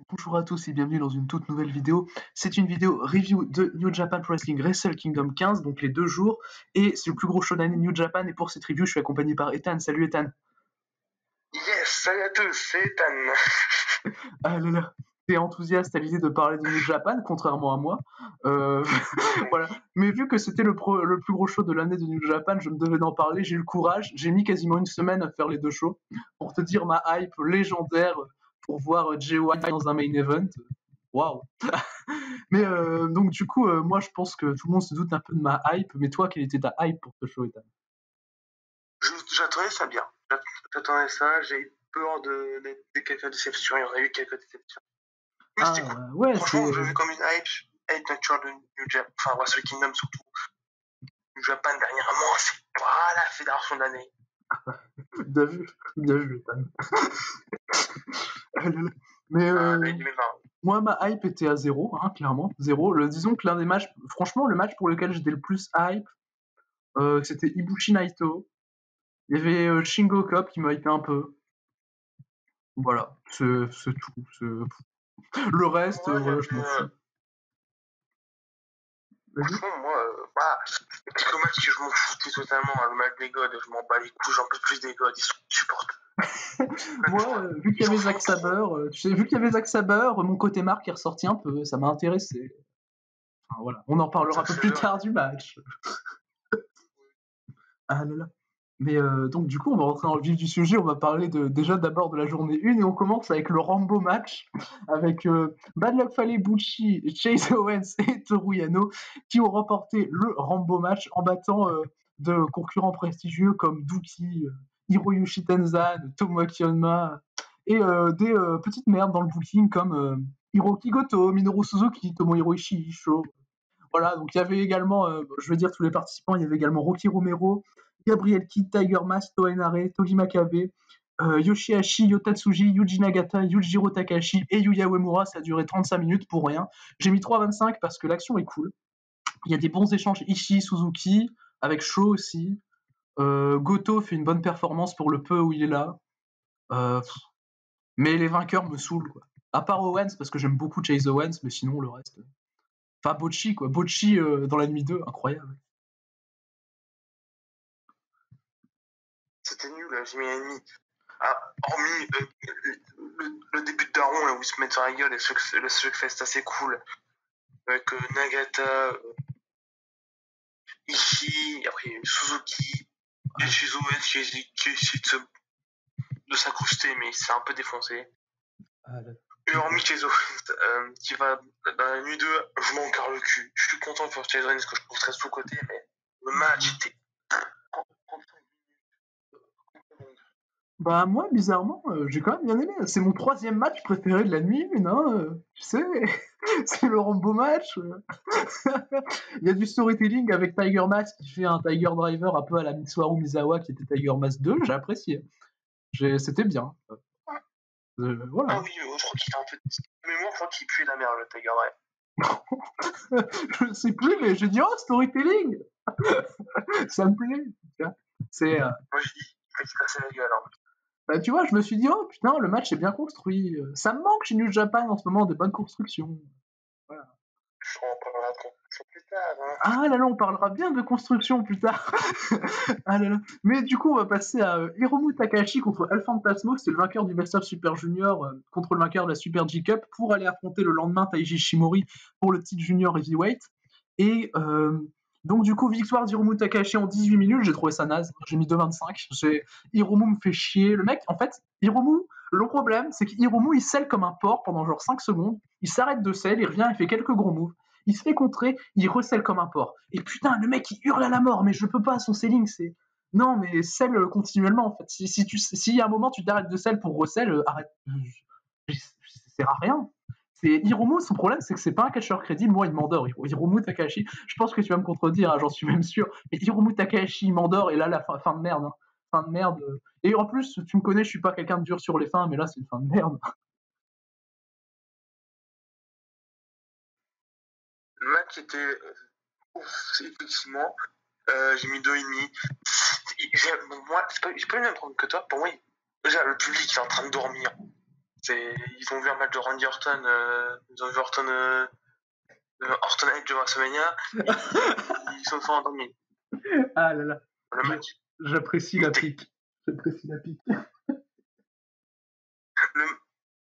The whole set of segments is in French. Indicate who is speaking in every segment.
Speaker 1: Bonjour à tous et bienvenue dans une toute nouvelle vidéo. C'est une vidéo review de New Japan Pro Wrestling Wrestle Kingdom 15, donc les 2 jours, et c'est le plus gros show d'année de New Japan, et pour cette review, je suis accompagné par Ethan. Salut Ethan.
Speaker 2: Yes, salut à tous, c'est Ethan.
Speaker 1: Ah là là, t'es enthousiaste à l'idée de parler de New Japan, contrairement à moi. Voilà. Mais vu que c'était le plus gros show de l'année de New Japan, je me devais d'en parler, j'ai eu le courage, j'ai mis quasiment une semaine à faire les 2 shows, pour te dire ma hype légendaire pour voir Jay White dans un main event. Waouh. Mais donc du coup, moi je pense que tout le monde se doute un peu de ma hype, mais toi, quelle était ta hype pour ce show, Ethan?
Speaker 2: J'attendais ça bien. J'attendais ça, j'ai eu peur de quelques déceptions, il y en a eu quelques déceptions. Mais c'était cool.
Speaker 1: Ouais,
Speaker 2: franchement, je l'ai vu comme une hype naturelle de New Japan, enfin Wrestle Kingdom surtout. New Japan dernièrement, c'est pas la fédération de l'année.
Speaker 1: Bien vu, Ethan. Mais moi, ma hype était à 0, hein, clairement, 0. Disons que l'un des matchs, franchement, le match pour lequel j'étais le plus hype, c'était Ibushi Naito. Il y avait Shingo Cup qui m'a hypé un peu. Voilà, c'est tout. Le reste, voilà, je m'en fous.
Speaker 2: Franchement, moi, quelques matchs que je m'en foutais totalement. Le match des gods, je m'en bats les couilles, j'en peux plus des gods, ils sont insupportables.
Speaker 1: Moi, vu qu'il y avait Zack Saber, mon côté Marc est ressorti un peu, ça m'a intéressé. Enfin, voilà, on en parlera un peu plus tard du match. Ah là là. Mais donc du coup, on va rentrer dans le vif du sujet, on va parler déjà d'abord de la journée 1, et on commence avec le Rambo match, avec Bad Luck Fale, Bucci, Chase Owens et Toru Yano, qui ont remporté le Rambo match en battant de concurrents prestigieux comme Douki, Hiroyoshi Tenzan, Tomoaki Honma, et des petites merdes dans le booking comme Hiroki Goto, Minoru Suzuki, Tomohiro Ishii. Voilà, donc il y avait également, je veux dire tous les participants, il y avait également Rocky Romero, Gabriel Kidd, Tiger Mask, Toa Henare, Togi Makabe, Yoshihashi, Yotatsuji, Yuji Nagata, Yujiro Takahashi et Yuya Uemura. Ça a duré 35 minutes pour rien. J'ai mis 3,25 parce que l'action est cool. Il y a des bons échanges Ishii, Suzuki, avec Sho aussi. Goto fait une bonne performance pour le peu où il est là. Mais les vainqueurs me saoulent, quoi. À part Owens, parce que j'aime beaucoup Chase Owens, mais sinon le reste... Enfin, Bocci, quoi. Bocci dans la nuit 2, incroyable.
Speaker 2: C'était nul, j'ai mis un ennemi. Hormis le début de Daron où ils se mettent sur la gueule et le Slugfest assez cool. Avec Nagata, Ishii, après Suzuki, Yoshizo qui essaie de s'incruster, mais il s'est un peu défoncé. Et hormis Chase Owens, qui va dans la nuit 2, je m'en carre le cul. Je suis content pour Chase Owens que je trouve très sous-côté, mais le match était.
Speaker 1: Bah moi, bizarrement, j'ai quand même bien aimé. C'est mon 3e match préféré de la nuit 1, hein. Tu sais, c'est le Rambo match. Il y a du storytelling avec Tiger Mask qui fait un Tiger Driver un peu à la Mitsuharu Misawa qui était Tiger Mask 2, j'ai apprécié. C'était bien. Voilà.
Speaker 2: Ah oui, je crois qu'il était un peu... Mais moi, je crois qu'il pue la merde, le Tiger Driver.
Speaker 1: Je sais plus, mais j'ai dit, oh, storytelling. Ça me plaît. C'est...
Speaker 2: Moi, je dis, il fait se casser la gueule. Hein.
Speaker 1: Bah, tu vois, je me suis dit, oh putain, le match est bien construit. Ça me manque chez New Japan en ce moment, des bonnes constructions. Voilà.
Speaker 2: On parlera de construction plus tard. Hein.
Speaker 1: Ah là là, on parlera bien de construction plus tard. Ah là là. Mais du coup, on va passer à Hiromu Takahashi contre El Phantasmo. C'est le vainqueur du Best of Super Junior contre le vainqueur de la Super G-Cup pour aller affronter le lendemain Taiji Shimori pour le titre Junior Heavyweight. Et donc du coup, victoire d'Hiromu Takahashi en 18 minutes, j'ai trouvé ça naze, j'ai mis 2,25. Hiromu me fait chier. Le mec, en fait, Hiromu, le problème, c'est qu'Hiromu, il scelle comme un porc pendant genre 5 secondes, il s'arrête de sell, il revient, il fait quelques gros moves, il se fait contrer, il recèle comme un porc. Et putain, le mec, il hurle à la mort, mais je peux pas, son selling, c'est... Non, mais sell continuellement, en fait. Si y a un moment, tu t'arrêtes de sell pour recell, arrête. Ça sert à rien. C'est Hiromu, son problème, c'est que c'est pas un catcheur crédible. Moi, il m'endort. Hiromu Takahashi, je pense que tu vas me contredire, hein, j'en suis même sûr. Mais Hiromu Takahashi, il m'endort, et là, la fin de merde. Hein. Fin de merde. Et en plus, tu me connais, je suis pas quelqu'un de dur sur les fins, mais là, c'est une fin de merde.
Speaker 2: Le match était. Effectivement, j'ai mis 2,5. Moi, j'ai pas eu le même problème que toi. Pour moi, déjà, le public est en train de dormir. Ils ont vu un match de Randy Orton, ils ont vu Orton Edge de WrestleMania, ils sont fait endormis.
Speaker 1: Ah là là.
Speaker 2: Le match.
Speaker 1: J'apprécie la pique. J'apprécie la pique.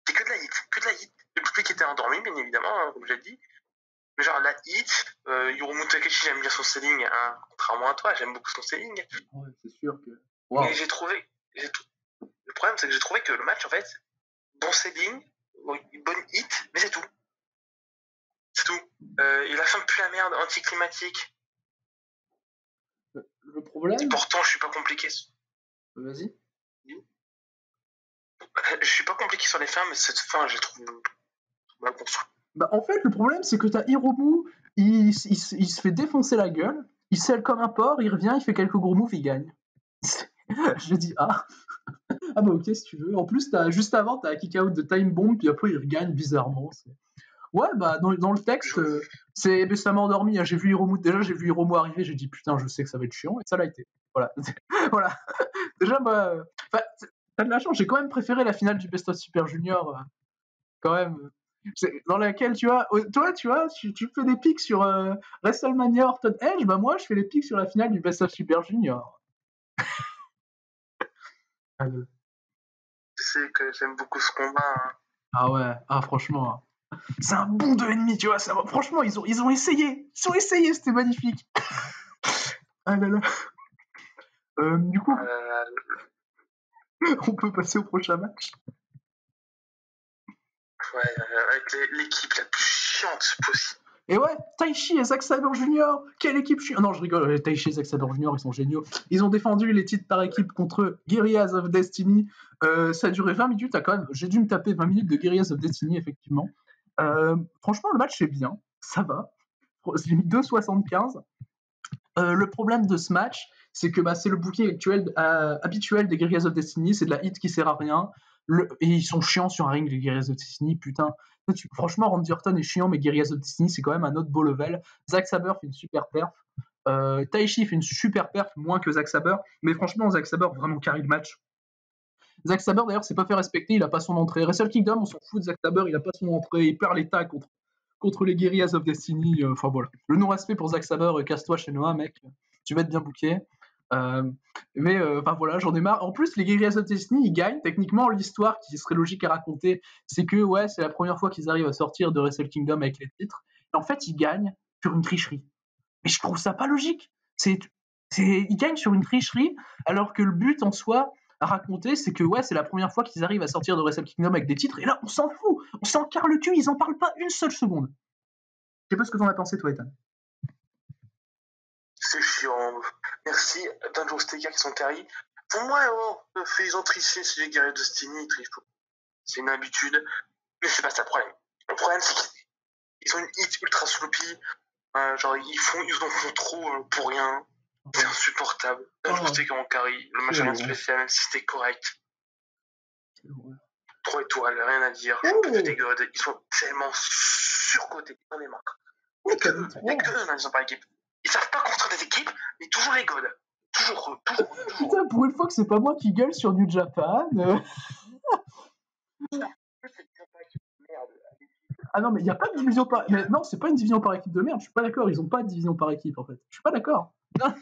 Speaker 2: C'est que de la hit. Le public était endormi, bien évidemment, hein, comme j'ai dit. Mais genre, la hit, Hiromu Takeshi, j'aime bien son selling, hein, contrairement à toi, j'aime beaucoup son selling.
Speaker 1: Ouais, c'est sûr que.
Speaker 2: Wow. Mais le problème, c'est que j'ai trouvé que le match, en fait, bon selling, bonne hit, mais c'est tout. C'est tout. Et la fin pue la merde, anticlimatique.
Speaker 1: Le problème.
Speaker 2: Et pourtant, je suis pas compliqué.
Speaker 1: Vas-y.
Speaker 2: Je suis pas compliqué sur les fins, mais cette fin, je trouve mal construite.
Speaker 1: Bah, en fait, le problème, c'est que t'as Hiromu, il se fait défoncer la gueule, il selle comme un porc, il revient, il fait quelques gros moves, il gagne. Je dis, ah bah ok, si tu veux. En plus, juste avant, t'as un kick-out de Time Bomb, puis après, il regagne bizarrement. Ouais, bah, dans le texte, ça m'a endormi. Hein. J'ai vu Hiromu arriver, j'ai dit, putain, je sais que ça va être chiant, et ça l'a été. Voilà. Voilà. Déjà, bah, t'as de la chance, j'ai quand même préféré la finale du Best of Super Junior, quand même. Dans laquelle, tu vois, toi, tu vois, tu fais des pics sur WrestleMania Orton Edge, bah moi, je fais les pics sur la finale du Best of Super Junior.
Speaker 2: Tu sais que j'aime beaucoup ce combat. Hein.
Speaker 1: Ah ouais, franchement, c'est un bon 2,5, tu vois, franchement, ils ont essayé. Ils ont essayé, c'était magnifique. Ah là là. Du coup, on peut passer au prochain match.
Speaker 2: Ouais, avec l'équipe la plus chiante possible.
Speaker 1: Et ouais, Taichi et Zack Sabre Jr. Quelle équipe chiante. Non, je rigole, Taichi et Zack Sabre Jr. ils sont géniaux. Ils ont défendu les titres par équipe contre Guerrillas of Destiny. Ça a duré 20 minutes, quand même. J'ai dû me taper 20 minutes de Guerrillas of Destiny, effectivement. Franchement, le match est bien, ça va. J'ai mis 2,75. Le problème de ce match, c'est que c'est le booking habituel des Guerrillas of Destiny, c'est de la hit qui sert à rien. Et ils sont chiants sur un ring, les Guerrillas of Destiny, putain. Franchement, Randy Orton est chiant, mais Guerrillas of Destiny, c'est quand même un autre beau level. Zack Sabre fait une super perf. Taichi fait une super perf, moins que Zack Sabre. Mais franchement, Zack Sabre vraiment carry le match. Zack Sabre, d'ailleurs, s'est pas fait respecter, il a pas son entrée. Wrestle Kingdom, on s'en fout de Zack Sabre, il a pas son entrée, il perd les tags contre les Guerrillas of Destiny. Enfin voilà. Le non-respect pour Zack Sabre, casse-toi chez Noah, mec. Tu vas être bien booké. Mais voilà, j'en ai marre. En plus, les Guerrillas of Destiny, ils gagnent. Techniquement, l'histoire qui serait logique à raconter, c'est que c'est la première fois qu'ils arrivent à sortir de Wrestle Kingdom avec les titres. Et en fait, ils gagnent sur une tricherie. Mais je trouve ça pas logique. Ils gagnent sur une tricherie, alors que le but en soi à raconter, c'est que c'est la première fois qu'ils arrivent à sortir de Wrestle Kingdom avec des titres. Et là, on s'en fout. On s'en carre le cul. Ils en parlent pas une seule seconde. Je sais pas ce que t'en as pensé, toi, Ethan.
Speaker 2: C'est chiant. Merci, Danjo Stega qui sont terris. Pour moi, ils ont triché, c'est les Guerriers de Destiny, ils trichent tout. C'est une habitude, mais c'est pas ça le problème. Le problème, c'est qu'ils ont une hit ultra sloppy, genre ils en font trop pour rien. C'est insupportable. Danjo Stega en carry, le match rien spécial, même si c'était correct. 3 étoiles, rien à dire. Des gods, ils sont tellement surcotés, on est marre. Et que eux, ils sont pas équipe. Ils savent pas construire des équipes, mais toujours les gods. Toujours.
Speaker 1: Putain, pour une fois que c'est pas moi qui gueule sur New Japan. Ah non, mais il n'y a pas de division par... Mais non, c'est pas une division par équipe de merde, je suis pas d'accord. Ils ont pas de division par équipe, en fait. Je suis pas d'accord. Non,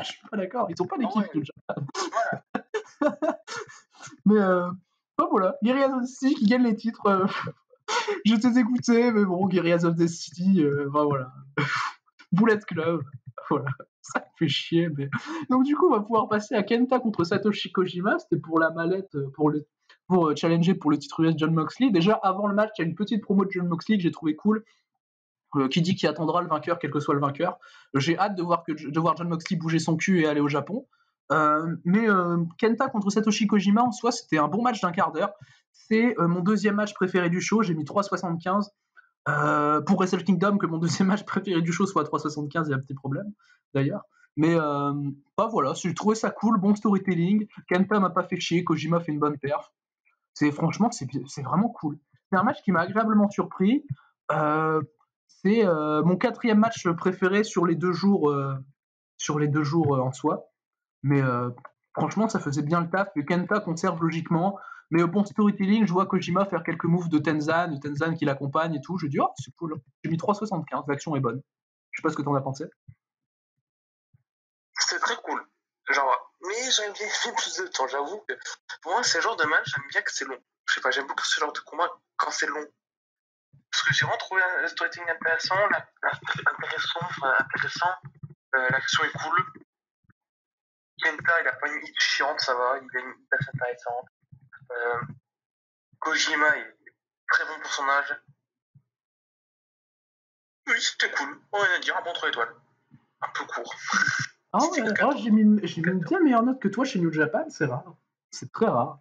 Speaker 1: je suis pas d'accord. Ils ont pas d'équipe, New Japan. Voilà. Mais voilà, Guerrillas of Destiny qui gagne les titres. Je t'ai écouté, mais bon, Guerrillas of Destiny, voilà. Bullet Club, voilà. Ça me fait chier, mais... Donc du coup, on va pouvoir passer à Kenta contre Satoshi Kojima. C'était pour la mallette, pour challenger pour le titre US Jon Moxley. Déjà, avant le match, il y a une petite promo de Jon Moxley que j'ai trouvé cool, qui dit qu'il attendra le vainqueur, quel que soit le vainqueur. J'ai hâte de voir Jon Moxley bouger son cul et aller au Japon. Mais Kenta contre Satoshi Kojima, en soi, c'était un bon match d'un quart d'heure. C'est mon deuxième match préféré du show. J'ai mis 3,75. Pour Wrestle Kingdom, que mon deuxième match préféré du show soit à 3,75, il y a un petit problème, d'ailleurs. Mais voilà, j'ai trouvé ça cool, bon storytelling. Kenta m'a pas fait chier, Kojima fait une bonne perf. Franchement, c'est vraiment cool. C'est un match qui m'a agréablement surpris. C'est mon quatrième match préféré sur les 2 jours, en soi. Mais franchement, ça faisait bien le taf. Et Kenta conserve logiquement, Mais bon, storytelling, je vois Kojima faire quelques moves de Tenzan qui l'accompagne et tout. Je dis, oh, c'est cool. J'ai mis 3,75, l'action est bonne. Je sais pas ce que t'en as pensé.
Speaker 2: C'était très cool. Genre, mais j'aime bien plus de temps, j'avoue que pour moi, c'est le genre de match, j'aime bien que c'est long. Je sais pas, j'aime beaucoup ce genre de combat quand c'est long. Parce que j'ai vraiment trouvé le storytelling intéressant, l'action est cool. Kenta, il a pas une hit chiante, ça va, il a une hit assez intéressante. Kojima est très bon pour son âge. Oui, c'était cool, on va dire un bon 3 étoiles. Un peu court.
Speaker 1: Ah ouais, j'ai mis une bien meilleure note que toi chez New Japan, c'est rare. C'est très rare.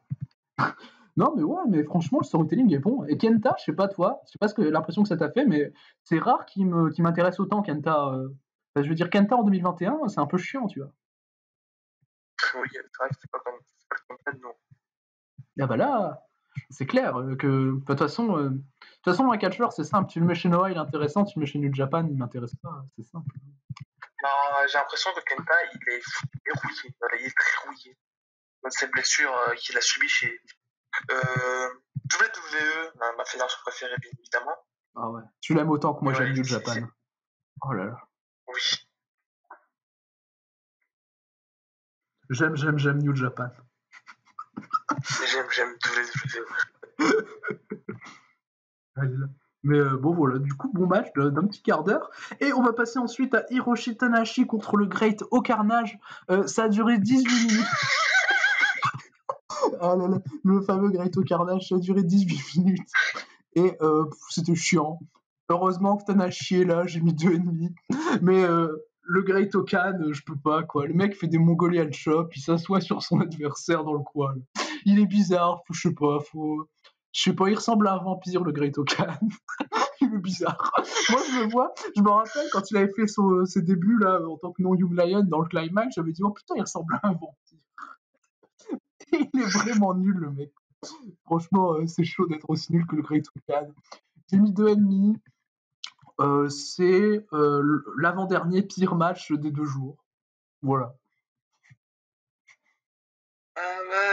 Speaker 1: Non, mais ouais, mais franchement, le storytelling est bon. Et Kenta, je sais pas toi, je sais pas l'impression que ça t'a fait, mais c'est rare qu'il m'intéresse autant, Kenta. Je veux dire, Kenta en 2021, c'est un peu chiant, tu vois.
Speaker 2: Oui, c'est vrai que c'est pas comme ça, non.
Speaker 1: Ah bah là, c'est clair que, de toute façon, un catcheur, c'est simple. Tu le mets chez Noah, il est intéressant. Tu le mets chez New Japan, il m'intéresse pas. C'est simple.
Speaker 2: Non, j'ai l'impression que Kenta, il est rouillé. Voilà, il est très rouillé. Cette blessure qu'il a subie chez WWE, ma fédération préférée, bien évidemment.
Speaker 1: Ah ouais. Tu l'aimes autant que moi, j'aime New Japan. Oh là là.
Speaker 2: Oui.
Speaker 1: J'aime New Japan.
Speaker 2: J'aime tous les WWE.
Speaker 1: Mais bon voilà, du coup bon match d'un petit quart d'heure. Et on va passer ensuite à Hiroshi Tanahashi contre le Great O'Carnage. Ça a duré 18 minutes. Ah là là, le fameux Great O'Carnage, ça a duré 18 minutes. Et c'était chiant. Heureusement que Tanahashi est là, j'ai mis 2,5. Mais le Great O'Can, je peux pas quoi. Le mec fait des Mongolian Chop, il s'assoit sur son adversaire dans le coin. Il est bizarre, je sais pas, il ressemble à un vampire, le Great O'Can. Il est bizarre. Moi, je me rappelle quand il avait fait ses débuts là en tant que non-Young Lion dans le climax, j'avais dit oh putain, il ressemble à un vampire. Il est vraiment nul, le mec. Franchement, c'est chaud d'être aussi nul que le Great O'Can. J'ai mis 2,5. C'est l'avant-dernier pire match des 2 jours. Voilà.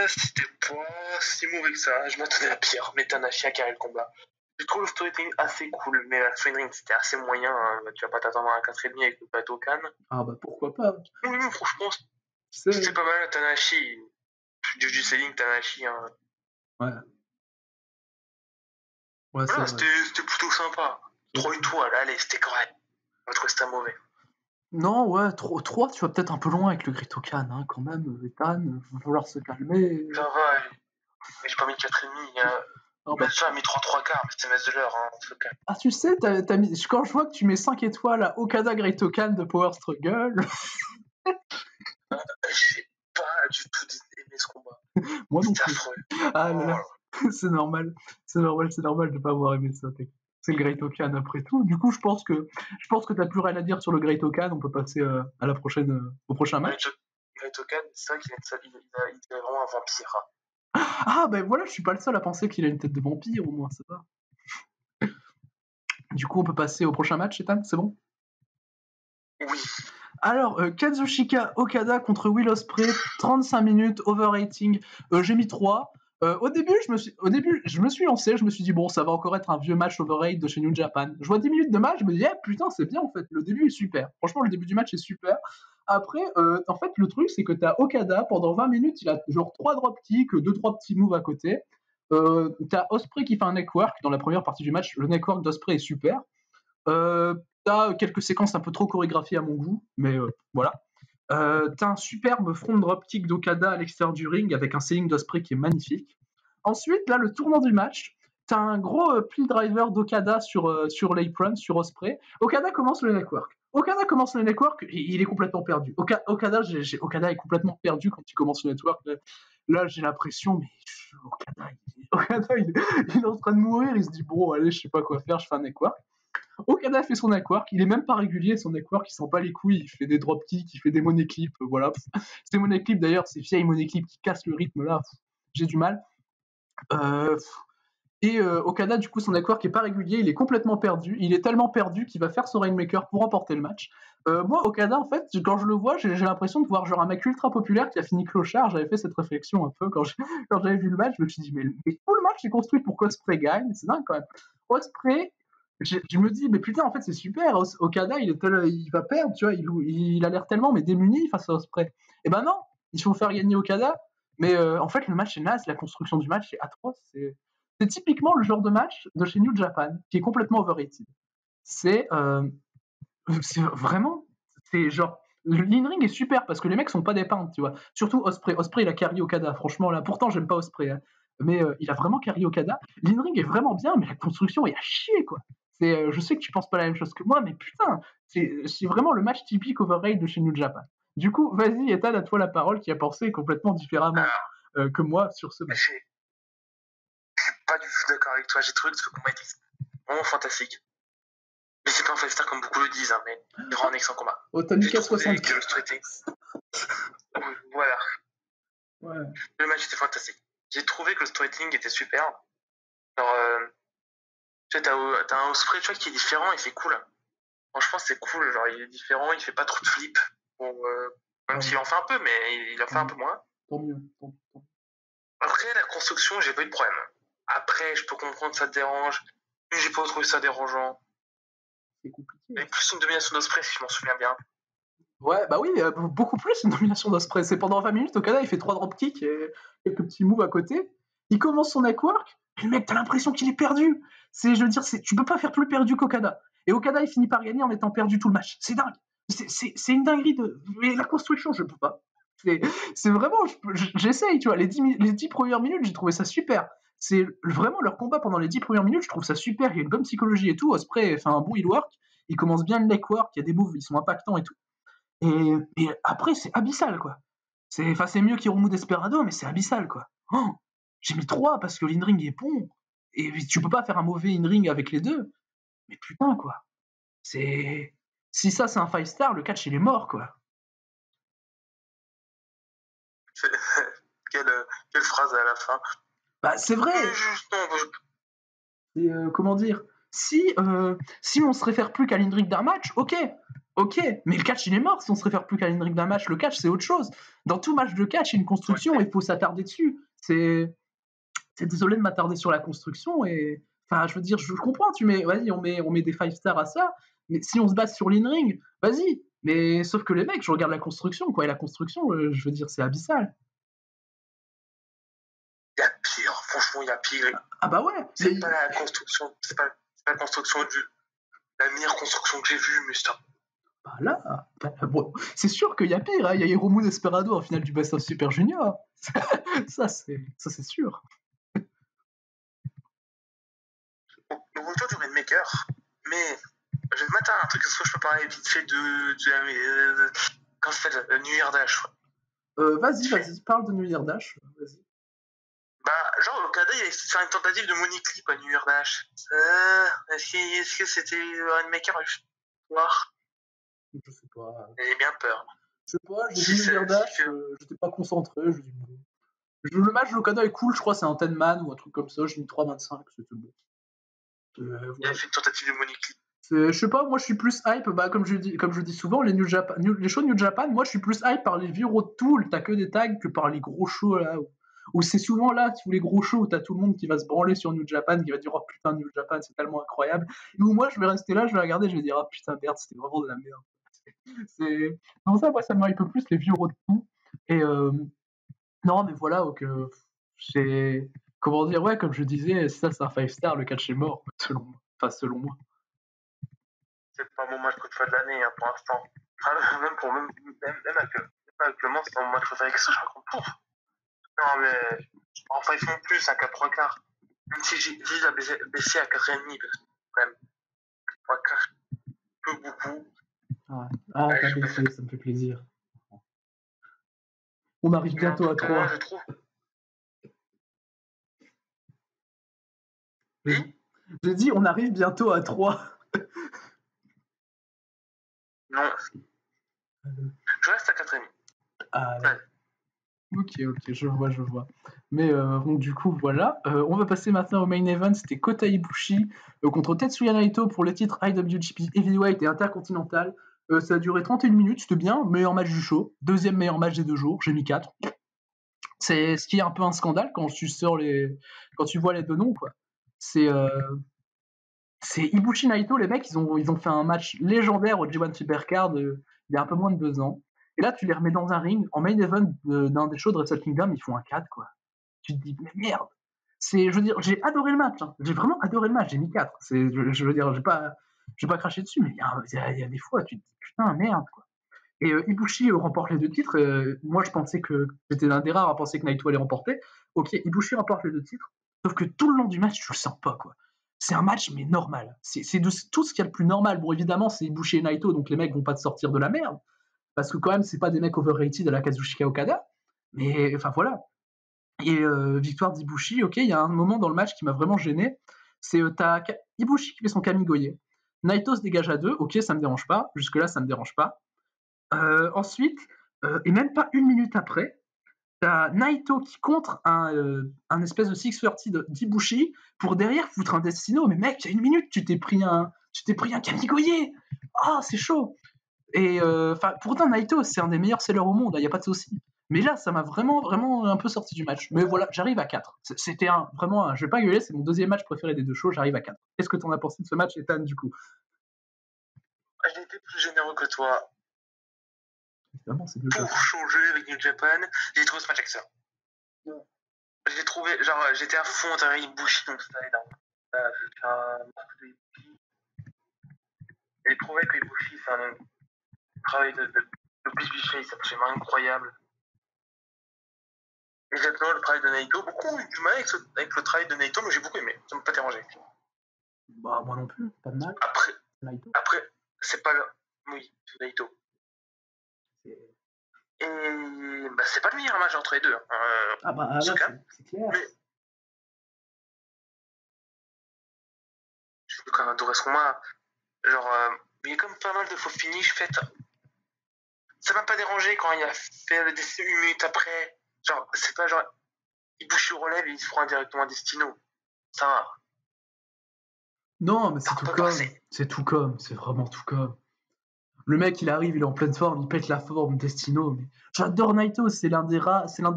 Speaker 2: C'était pas si mauvais que ça. Je m'attendais à pire, mais Tanahashi a carré le combat. Je trouve le storytelling assez cool, mais la fin ring c'était assez moyen. Hein. Tu vas pas t'attendre à un 4,5 avec le plateau Cannes.
Speaker 1: Ah bah pourquoi pas.
Speaker 2: Oui, franchement, c'était pas mal. Tanahashi, du selling Tanahashi. Hein.
Speaker 1: Ouais.
Speaker 2: Voilà, c'était plutôt sympa. 3 étoiles, allez, c'était correct. On va trouver c'était mauvais.
Speaker 1: Non, ouais, 3, tu vas peut-être un peu loin avec le Great O'Can, hein, quand même, Ethan, il va falloir se calmer.
Speaker 2: Ça va, mais j'ai pas mis 4,5. J'ai mis 3 quarts, mais c'était Metz de l'heure, hein, on se calme.
Speaker 1: Ah, tu sais, quand je vois que tu mets 5 étoiles à Okada Great O'Can de Power Struggle.
Speaker 2: J'ai pas du tout aimé ce combat.
Speaker 1: Moi non
Speaker 2: plus.
Speaker 1: Affreux. Ah là là, c'est normal de pas avoir aimé ça. C'est le Great O'Can après tout. Du coup, je pense que t'as plus rien à dire sur le Great O'Can. On peut passer à la prochaine, au prochain match.
Speaker 2: Great O'Can, c'est vrai qu'il est vraiment un vampire.
Speaker 1: Ah ben voilà, je suis pas le seul à penser qu'il a une tête de vampire au moins, ça va. Du coup, on peut passer au prochain match, Ethan, c'est bon?
Speaker 2: Oui.
Speaker 1: Alors, Kazuchika Okada contre Will Ospreay, 35 minutes, overrating. J'ai mis 3. Au début, je me suis lancé, je me suis dit, bon, ça va encore être un vieux match overrate de chez New Japan. Je vois 10 minutes de match, je me dis, putain, c'est bien en fait, le début est super. Franchement, le début du match est super. Après, en fait, le truc, c'est que t'as Okada, pendant 20 minutes, il a genre 3 dropkicks, 2-3 petits moves à côté. T'as Ospreay qui fait un neckwork dans la première partie du match. Le neckwork d'Ospreay est super. T'as quelques séquences un peu trop chorégraphiées à mon goût, mais voilà. T'as un superbe front dropkick d'Okada à l'extérieur du ring avec un selling d'Ospreay qui est magnifique. Ensuite, là, le tournant du match, t'as un gros pile driver d'Okada sur l'apron, sur Ospreay. Okada commence le network. Il est complètement perdu. Okada est complètement perdu quand il commence le network. Là, j'ai l'impression, mais Okada, il est en train de mourir. Il se dit, bon, allez, je sais pas quoi faire, je fais un network. Okada fait son neckwork, il est même pas régulier son neckwork, il sent pas les couilles, il fait des dropkicks, il fait des money clips, voilà. Ces money clips d'ailleurs, ces vieilles money clips qui cassent le rythme là, j'ai du mal. Et Okada, du coup, son network est pas régulier, il est complètement perdu. Il est tellement perdu qu'il va faire son Rainmaker pour remporter le match. Moi, Okada, en fait, quand je le vois, j'ai l'impression de voir genre un mec ultra populaire qui a fini clochard. J'avais fait cette réflexion un peu quand j'avais vu le match. Je me suis dit, mais tout le match est construit pour qu'Ospreay gagne. C'est dingue quand même. Ospreay, je me dis, mais putain, en fait, c'est super. Okada, il va perdre, tu vois. Il a l'air tellement mais démuni face à Ospreay. Et ben non, il faut faire gagner Okada. Mais en fait, le match est naze. La construction du match est atroce. C'est typiquement le genre de match de chez New Japan qui est complètement overrated. C'est vraiment, c'est genre, l'in-ring est super parce que les mecs sont pas des peintres, tu vois. Surtout Ospreay. Ospreay, il a carry Okada, franchement, là. Pourtant, j'aime pas Ospreay, hein. Mais il a vraiment carry Okada. L'in-ring est vraiment bien, mais la construction est à chier, quoi. Je sais que tu penses pas la même chose que moi, mais putain, c'est vraiment le match typique overrated de chez New Japan. Du coup, vas-y, Ethan, à toi la parole, qui a pensé complètement différemment que moi sur ce match.
Speaker 2: Je suis pas du tout d'accord avec toi. J'ai trouvé que ce combat était vraiment fantastique. Mais c'est pas un 5-star comme beaucoup le disent, hein, mais il rend un excellent combat.
Speaker 1: J'ai trouvé
Speaker 2: que le storytelling. Voilà.
Speaker 1: Ouais.
Speaker 2: Le match était fantastique. J'ai trouvé que le storytelling était super. Alors, tu vois, t'as un Ospreay, tu vois, qui est différent et c'est cool. Franchement, c'est cool. Genre, il est différent, il fait pas trop de flip. Bon, même s'il en fait un peu, mais il en fait un peu moins.
Speaker 1: Tant mieux.
Speaker 2: Après, la construction, j'ai pas eu de problème. Après, je peux comprendre que ça te dérange. Mais j'ai pas trouvé ça dérangeant.
Speaker 1: C'est compliqué.
Speaker 2: Il y avait plus une domination d'Ospreay, si je m'en souviens bien.
Speaker 1: Ouais, bah oui, beaucoup plus une domination d'Ospreay. C'est pendant 20 minutes, Okada, il fait 3 dropkicks et quelques petits moves à côté. Il commence son network, et le mec, t'as l'impression qu'il est perdu. Je veux dire, tu peux pas faire plus perdu qu'Okada. Et Okada, il finit par gagner en étant perdu tout le match. C'est dingue. C'est une dinguerie de. Mais la construction, je peux pas. C'est vraiment. J'essaye, tu vois. Les 10 premières minutes, j'ai trouvé ça super. C'est vraiment leur combat pendant les 10 premières minutes, je trouve ça super. Il y a une bonne psychologie et tout. Ospreay fait un bon heel work. Il commence bien le leg work. Il y a des moves, ils sont impactants et tout. Et après, c'est abyssal, quoi. C'est mieux qu'Hiromu Desperado, mais c'est abyssal, quoi. Oh, j'ai mis 3 parce que l'in-ring est bon. Et tu peux pas faire un mauvais in-ring avec les deux. Mais putain, quoi. Si ça, c'est un 5-star, le catch, il est mort, quoi.
Speaker 2: Quelle phrase à la fin.
Speaker 1: Bah, c'est vrai. Comment dire, si on se réfère plus qu'à l'in-ring d'un match, ok, mais le catch il est mort si on se réfère plus qu'à l'in-ring d'un match. Le catch c'est autre chose. Dans tout match de catch, il y a une construction et il faut s'attarder dessus. C'est désolé de m'attarder sur la construction et enfin je veux dire, je comprends, vas-y, on met des 5 stars à ça, mais si on se base sur l'in-ring, vas-y. Mais sauf que les mecs, je regarde la construction, quoi, et la construction, je veux dire, c'est abyssal.
Speaker 2: Il y a pire, franchement, il y a pire.
Speaker 1: Ah bah ouais.
Speaker 2: C'est pas la construction, c'est pas la construction la meilleure construction que j'ai vue, mais stop.
Speaker 1: Bah là, bon, c'est sûr qu'il y a pire, hein. Il y a Hiromu Desperado en finale du Best of Super Junior. ça c'est sûr.
Speaker 2: Le retour du Rainmaker, mais je vais te mettre un truc, est-ce que je peux parler vite fait de comment ça s'appelle, New Year Dash.
Speaker 1: Vas-y, parle de New Year Dash. Vas-y.
Speaker 2: Bah, genre, Okada, il a essayé de faire une tentative de money clip à New Year Dash. Est-ce que c'était Rainmaker à voir?
Speaker 1: Je sais pas.
Speaker 2: J'ai bien peur.
Speaker 1: Je sais pas, j'ai vu New Year Dash, j'étais pas concentré, je dis bon. Le match de Okada est cool, je crois, c'est un 10 man ou un truc comme ça, j'ai mis 3,25, c'était bon.
Speaker 2: Voilà. Il a fait une tentative de money clip.
Speaker 1: Je sais pas, moi je suis plus hype, bah, comme je dis souvent, les shows New Japan, moi je suis plus hype par les vieux road tools, t'as que des tags, que par les gros shows là, où c'est souvent là, tous les gros shows où t'as tout le monde qui va se branler sur New Japan, qui va dire oh putain New Japan c'est tellement incroyable, et où moi je vais rester là, je vais regarder, je vais dire oh putain merde, c'était vraiment de la merde. C'est pour ça, moi ça me hype plus les vieux road tools, et non mais voilà, donc c'est, comment dire, ouais, comme je disais, ça c'est un 5-star, le catch est mort, selon moi.
Speaker 2: C'est pas mon match préféré de l'année, hein, pour l'instant. Même actuellement, c'est pas mon match préféré que ça, je raconte tout. Non, mais enfin, ils font plus à 4 quarts. Même si j'ai baissé à 4,5, parce que quand même, 3 quarts, peu beaucoup.
Speaker 1: Ah, t'as baissé, ça me fait plaisir. On arrive bientôt à 3.
Speaker 2: Je trouve.
Speaker 1: Oui. J'ai dit, on arrive bientôt à 3.
Speaker 2: Non. Je reste à 4,5.
Speaker 1: Ah, ouais. Ok, je vois. Mais donc du coup, voilà. On va passer maintenant au main event. C'était Kota Ibushi contre Tetsuya Naito pour le titre IWGP Heavyweight et Intercontinental. Ça a duré 31 minutes, c'était bien. Meilleur match du show. Deuxième meilleur match des 2 jours. J'ai mis 4. C'est ce qui est un peu un scandale quand tu vois les 2 noms, quoi. C'est Ibushi Naito, les mecs, ils ont fait un match légendaire au G1 Supercard il y a un peu moins de 2 ans. Et là, tu les remets dans un ring, en main event d'un des shows de Wrestle Kingdom, ils font un 4, quoi. Tu te dis, mais merde. Je veux dire, j'ai adoré le match. Hein. J'ai vraiment adoré le match, j'ai mis 4. Je veux dire, je vais pas cracher dessus, mais il y a des fois, tu te dis, putain, merde, quoi. Et Ibushi remporte les 2 titres. Moi, je pensais que j'étais l'un des rares à penser que Naito allait remporter. Ok, Ibushi remporte les 2 titres. Sauf que tout le long du match, tu le sens pas, quoi. C'est un match, mais normal. C'est de tout ce qu'il y a le plus normal. Bon, évidemment, c'est Ibushi et Naito, donc les mecs vont pas te sortir de la merde. Parce que quand même, c'est pas des mecs overrated à la Kazuchika Okada. Mais, enfin, voilà. Et victoire d'Ibushi, ok, il y a un moment dans le match qui m'a vraiment gêné. C'est t'as Ibushi qui fait son Kamigoye. Naito se dégage à 2, ok, ça me dérange pas. Jusque-là, ça me dérange pas. Ensuite, et même pas 1 minute après, t'as Naito qui contre un espèce de 630 d'Ibushi pour derrière foutre un Destino. Mais mec, il y a 1 minute, tu t'es pris un Kamigoye. Ah, c'est chaud. Et pourtant Naito, c'est un des meilleurs sellers au monde, il n'y a pas de souci. Mais là, ça m'a vraiment, vraiment un peu sorti du match. Mais voilà, j'arrive à 4. C'était vraiment, je vais pas gueuler, c'est mon 2e match préféré des 2 shows, j'arrive à 4. Qu'est-ce que t'en as pensé de ce match, Ethan, du coup?
Speaker 2: J'ai été plus généreux que toi.
Speaker 1: Évidemment, c'est
Speaker 2: pour changer avec New Japan, j'ai trouvé ce match excellent. Ouais. J'ai trouvé, genre, j'étais à fond derrière Ibushi, donc ça allait dans. J'ai trouvé que Ibushi, c'est un travail de babyface, c'est absolument incroyable. Exactement, le travail de Naito, beaucoup eu du mal avec le travail de Naito, mais j'ai beaucoup aimé, ça m'a pas dérangé.
Speaker 1: Bah, moi non plus, pas de mal.
Speaker 2: Après c'est pas. Oui, c'est Naito. Et bah, c'est pas le meilleur match entre les deux.
Speaker 1: Ah bah là, c'est clair. Mais
Speaker 2: je peux quand même adorer ce combat. Genre, il y a comme pas mal de faux finish fait. Ça m'a pas dérangé quand il a fait le décès 1 minute après. Genre, c'est pas genre, il bouge le relève et il se prend directement à Destino. Ça va.
Speaker 1: Non, mais c'est tout comme. C'est tout comme. C'est vraiment tout comme. Le mec, il arrive, il est en pleine forme, il pète la forme, Destino. Mais... J'adore Naito, c'est l'un des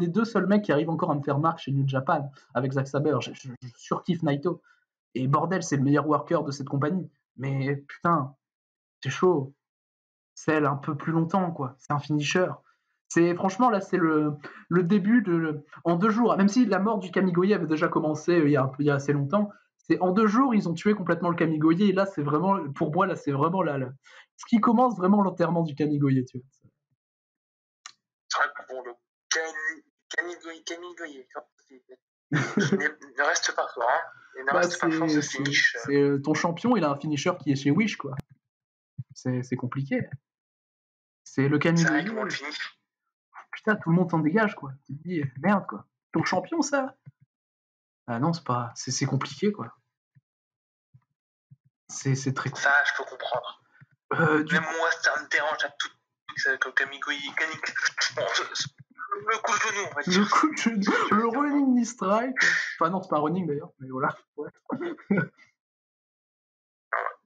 Speaker 1: 2 seuls mecs qui arrive encore à me faire marque chez New Japan avec Zack Sabre. Je surkiffe Naito. Et bordel, c'est le meilleur worker de cette compagnie. Mais putain, c'est chaud. Celle un peu plus longtemps, quoi. C'est un finisher. Franchement, là, c'est le début en 2 jours. Même si la mort du Kamigoye avait déjà commencé il y a assez longtemps, c'est en 2 jours, ils ont tué complètement le Kamigoye. Et là, c'est vraiment, pour moi, là, c'est vraiment ce qui commence vraiment l'enterrement du Kamigoye, tu vois.
Speaker 2: C'est vrai que pour le Kamigoye, ne reste pas fort, hein. Il ne reste pas fort ce finish.
Speaker 1: C'est ton champion, il a un finisher qui est chez Wish, quoi. C'est compliqué. C'est le Kamigoye.
Speaker 2: C'est vrai comment le finish.
Speaker 1: Putain, tout le monde s'en dégage, quoi. Tu te dis, merde, quoi. Ton champion, ça? Ah non, c'est compliqué, quoi. C'est très compliqué.
Speaker 2: Ça, je peux comprendre. Même moi, ça me dérange à tout que Kamigoye. Le coup de genou, on va dire.
Speaker 1: Le coup de genou. Le running knee strike. Enfin, non, c'est pas un running d'ailleurs, mais voilà. Ouais.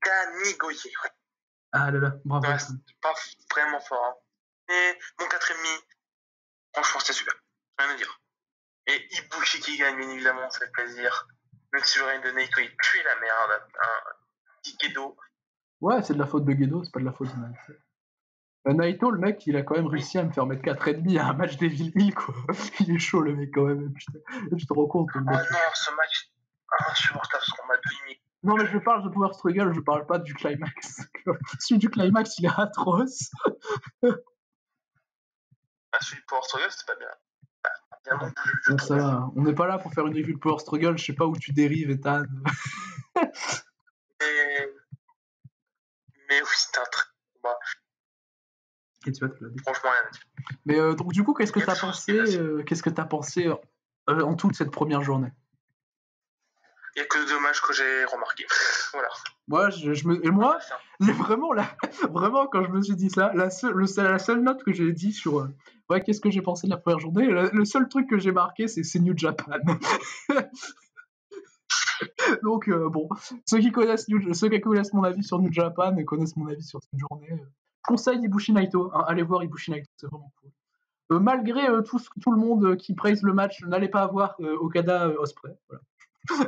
Speaker 2: Kamigoye, ouais.
Speaker 1: Ah là là, bravo.
Speaker 2: Ouais, c'est pas vraiment fort. Hein. Et mon 4,5, franchement, c'était super. Rien à dire. Et Ibushi qui gagne, bien évidemment, ça fait plaisir. Même si j'aurais donné Naito, il pue la merde. Un petit Gedo.
Speaker 1: Ouais, c'est de la faute de Gedo, c'est pas de la faute de Naito. Naito, le mec, il a quand même réussi à me faire mettre 4,5 à un match Devil Hill, quoi. Il est chaud, le mec, quand même. Putain. Tu te rends compte, le mec.
Speaker 2: Oh non, ce match, insupportable, ce combat de limite.
Speaker 1: Non, mais je parle de Power Struggle, je parle pas du climax. Celui du climax, il est atroce.
Speaker 2: Celui de Power Struggle, c'était pas bien.
Speaker 1: Bon, ça va. On n'est pas là pour faire une review de Power Struggle, je sais pas où tu dérives, Ethan.
Speaker 2: Mais oui, c'était un très bon combat.
Speaker 1: Et tu vas te la dire.
Speaker 2: Franchement, rien à dire.
Speaker 1: Mais donc, du coup, qu'est-ce que t'as pensé en toute cette première journée?
Speaker 2: Il n'y a que 2 matchs que j'ai remarqués. Voilà.
Speaker 1: Moi, vraiment, quand je me suis dit ça, la seule note que j'ai dit sur qu'est-ce que j'ai pensé de la première journée, le seul truc que j'ai marqué, c'est New Japan. Donc, bon, ceux qui connaissent mon avis sur New Japan et connaissent mon avis sur cette journée, conseille Ibushi Naito. Hein, allez voir Ibushi Naito, c'est vraiment cool. Malgré tout le monde qui praise le match, n'allez pas avoir Okada Ospreay.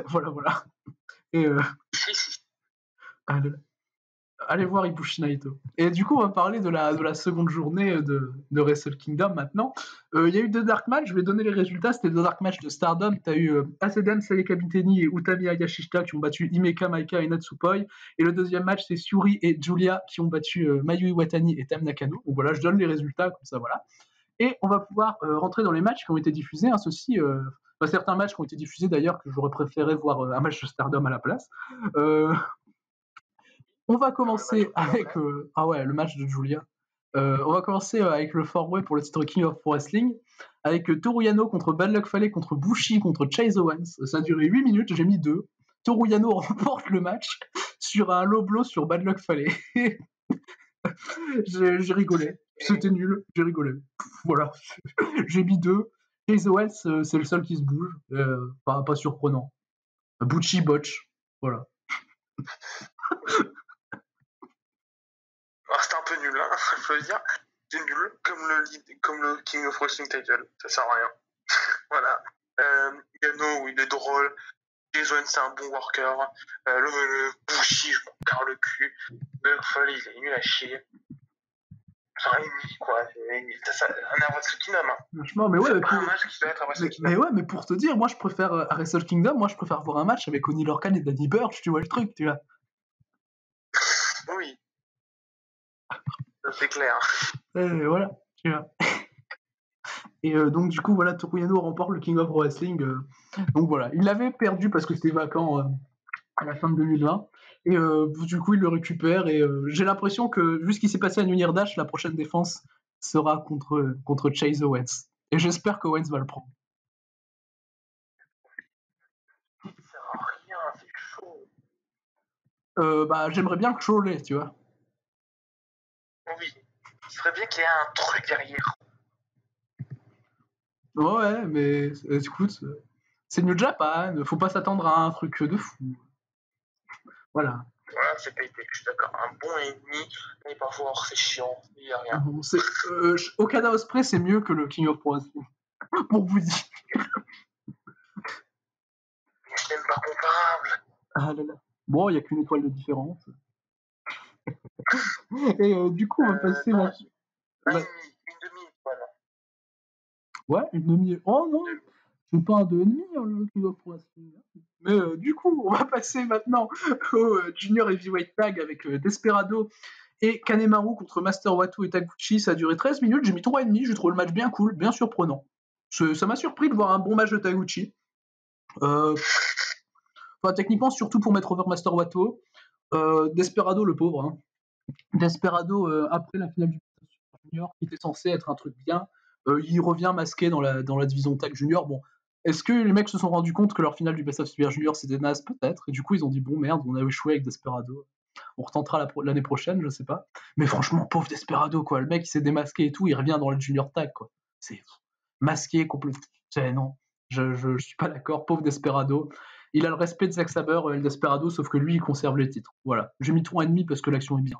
Speaker 1: Voilà. voilà. Et allez voir Ibushi Naito. Et du coup, on va parler de la seconde journée de Wrestle Kingdom maintenant. Il y a eu 2 dark matchs, je vais donner les résultats. C'était 2 dark matchs de Stardom. Tu as eu Asedem Salekabiteni et Utami Hayashishita qui ont battu Himeka, Maika et Natsupoi. Et le deuxième match, c'est Syuri et Julia qui ont battu Mayu Iwatani et Tam Nakano. Donc voilà, je donne les résultats, comme ça, voilà. Et on va pouvoir rentrer dans les matchs qui ont été diffusés. Hein, certains matchs qui ont été diffusés d'ailleurs, que j'aurais préféré voir un match de Stardom à la place. On va commencer avec le match de Julia. On va commencer avec le 4-way pour le titre King of Pro Wrestling, avec Toru Yano contre Bad Luck Fale contre Bushi contre Chase Owens. Ça a duré 8 minutes, j'ai mis 2. Toru Yano remporte le match sur un low blow sur Bad Luck Fale. j'ai rigolé. C'était nul, j'ai rigolé. Voilà. J'ai mis 2. Chase Owens, c'est le seul qui se bouge. Pas surprenant. Bushi botch. Voilà.
Speaker 2: C'était un peu nul, hein, je veux dire. C'est nul, comme le King of Wrestling title. Ça sert à rien. Voilà. Yano, il est drôle. Jason, c'est un bon worker. Le Bushi, je m'en perds le cul. Buckfall, il est nul à chier. Quoi. Ça un Wrestle Kingdom. Hein.
Speaker 1: Franchement, mais ouais.
Speaker 2: Un match qui doit être à Wrestle Kingdom.
Speaker 1: Mais ouais, mais pour te dire, moi je préfère à Wrestle Kingdom, moi je préfère voir un match avec Oni Lorcan et Danny Burch, tu vois le truc, tu vois.
Speaker 2: Oui. Ça, c'est clair.
Speaker 1: Et voilà, tu vois. Et donc du coup, voilà, Toru Yano remporte le King of Wrestling. Donc voilà, il l'avait perdu parce que c'était vacant à la fin de 2020. Et du coup, il le récupère. Et j'ai l'impression que, vu ce qui s'est passé à New Year Dash, la prochaine défense sera contre Chase Owens. Et j'espère qu'Owens va le prendre.
Speaker 2: Ça sert à rien, c'est chaud.
Speaker 1: J'aimerais bien que Shaw l'ait, tu vois.
Speaker 2: Oui. Il serait bien qu'il y ait un truc derrière.
Speaker 1: Ouais, mais écoute, c'est New Japan, faut pas s'attendre à un truc de fou. Voilà.
Speaker 2: Voilà, c'est pas été, je suis d'accord. Un bon ennemi, mais parfois c'est chiant, il n'y a rien.
Speaker 1: Okada Ospreay, c'est mieux que le King of Pro Wrestling. Pour vous dire.
Speaker 2: C'est même pas comparable.
Speaker 1: Ah là là. Bon, il n'y a qu'une étoile de différence. Et du coup, on va passer là.
Speaker 2: Une demi-étoile.
Speaker 1: Ouais, une demi. Oh non, c'est pas un 2,5 le King of Pro Wrestling. Mais du coup, on va passer maintenant au Junior Heavyweight Tag avec Desperado et Kanemaru contre Master Watu et Taguchi. Ça a duré 13 minutes, j'ai mis 3,5. J'ai trouvé le match bien cool, bien surprenant. Ça m'a surpris de voir un bon match de Taguchi. Techniquement, surtout pour mettre over Master Watu. Desperado, le pauvre. Hein. Desperado, après la finale du Super Junior, qui était censé être un truc bien, il revient masqué dans la division Tag Junior. Bon, est-ce que les mecs se sont rendus compte que leur finale du Best of Super Junior c'était naze? Peut-être. Et du coup, ils ont dit bon, merde, on a échoué avec Desperado. On retentera l'année prochaine, je sais pas. Mais franchement, pauvre Desperado, quoi. Le mec, il s'est démasqué et tout, il revient dans le Junior Tag, quoi. C'est masqué complètement. Non, je suis pas d'accord. Pauvre Desperado. Il a le respect de Zack Sabre, El Desperado, sauf que lui, il conserve les titres. Voilà. J'ai mis 3,5 parce que l'action est bien.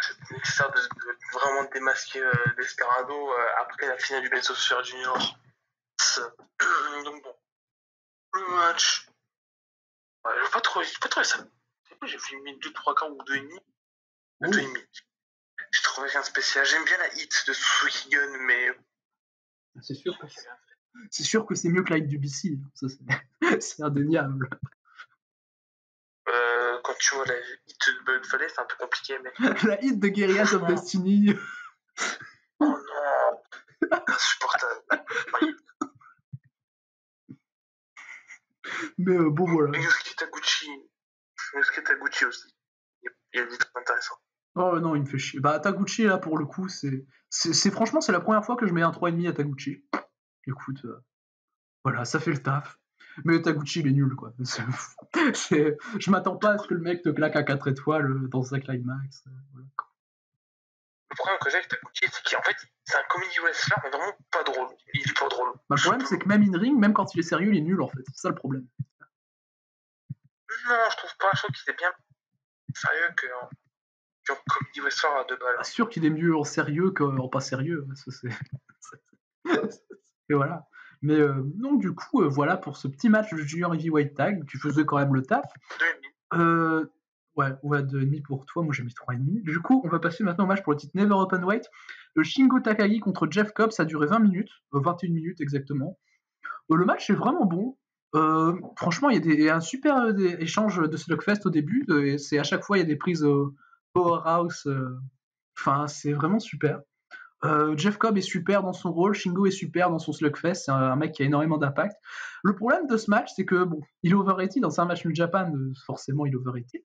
Speaker 2: C'est nécessaire de vraiment démasquer Desperado après la finale du Best of Super Junior. Donc bon, le match, j'ai pas trouvé ça. J'ai mis 2-3 quarts ou 2,5. 2,5. J'ai trouvé rien de spécial. J'aime bien la hit de Suzuki Gun, mais
Speaker 1: c'est sûr que c'est mieux que la hit du BC. Ça, c'est indéniable.
Speaker 2: Quand tu vois la hit de Bud Valley, c'est un peu compliqué, mais...
Speaker 1: La hit de Guerrillas of Destiny.
Speaker 2: Oh non, insupportable.
Speaker 1: Mais bon, voilà.
Speaker 2: Yusuke Taguchi aussi. Il y a des trucs intéressants.
Speaker 1: Oh non, il me fait chier. Taguchi, là, pour le coup, franchement, c'est la première fois que je mets un 3,5 à Taguchi. Écoute, Voilà, ça fait le taf. Mais Taguchi, il est nul, quoi. Je m'attends pas à ce que le mec te claque à 4 étoiles dans un climax. Voilà.
Speaker 2: Le problème que j'ai avec Taguchi, c'est qu'en fait, c'est un comedy wrestler, mais vraiment pas drôle. Il est pas drôle.
Speaker 1: Bah, le problème, c'est que même in-ring, même quand il est sérieux, il est nul, en fait. C'est ça le problème.
Speaker 2: Non, je trouve pas. Je trouve qu'il est bien sérieux qu'en comedy wrestler à 2 balles.
Speaker 1: Bien sûr qu'il est mieux en sérieux qu'en pas sérieux. Et voilà. Mais non, du coup, voilà pour ce petit match de Junior Heavyweight Tag qui faisait quand même le taf.
Speaker 2: 2,5.
Speaker 1: Ouais, 2,5 pour toi, moi j'ai mis 3,5. Du coup, on va passer maintenant au match pour le titre Never Openweight. Le Shingo Takagi contre Jeff Cobb, ça a duré 20 minutes, 21 minutes exactement. Le match est vraiment bon. Franchement, il y a un super échange de slugfest au début. C'est à chaque fois, il y a des prises powerhouse. Enfin, c'est vraiment super. Jeff Cobb est super dans son rôle, Shingo est super dans son slugfest, c'est un mec qui a énormément d'impact. Le problème de ce match, c'est que bon, il est overrated, dans un match New Japan, forcément il est overrated.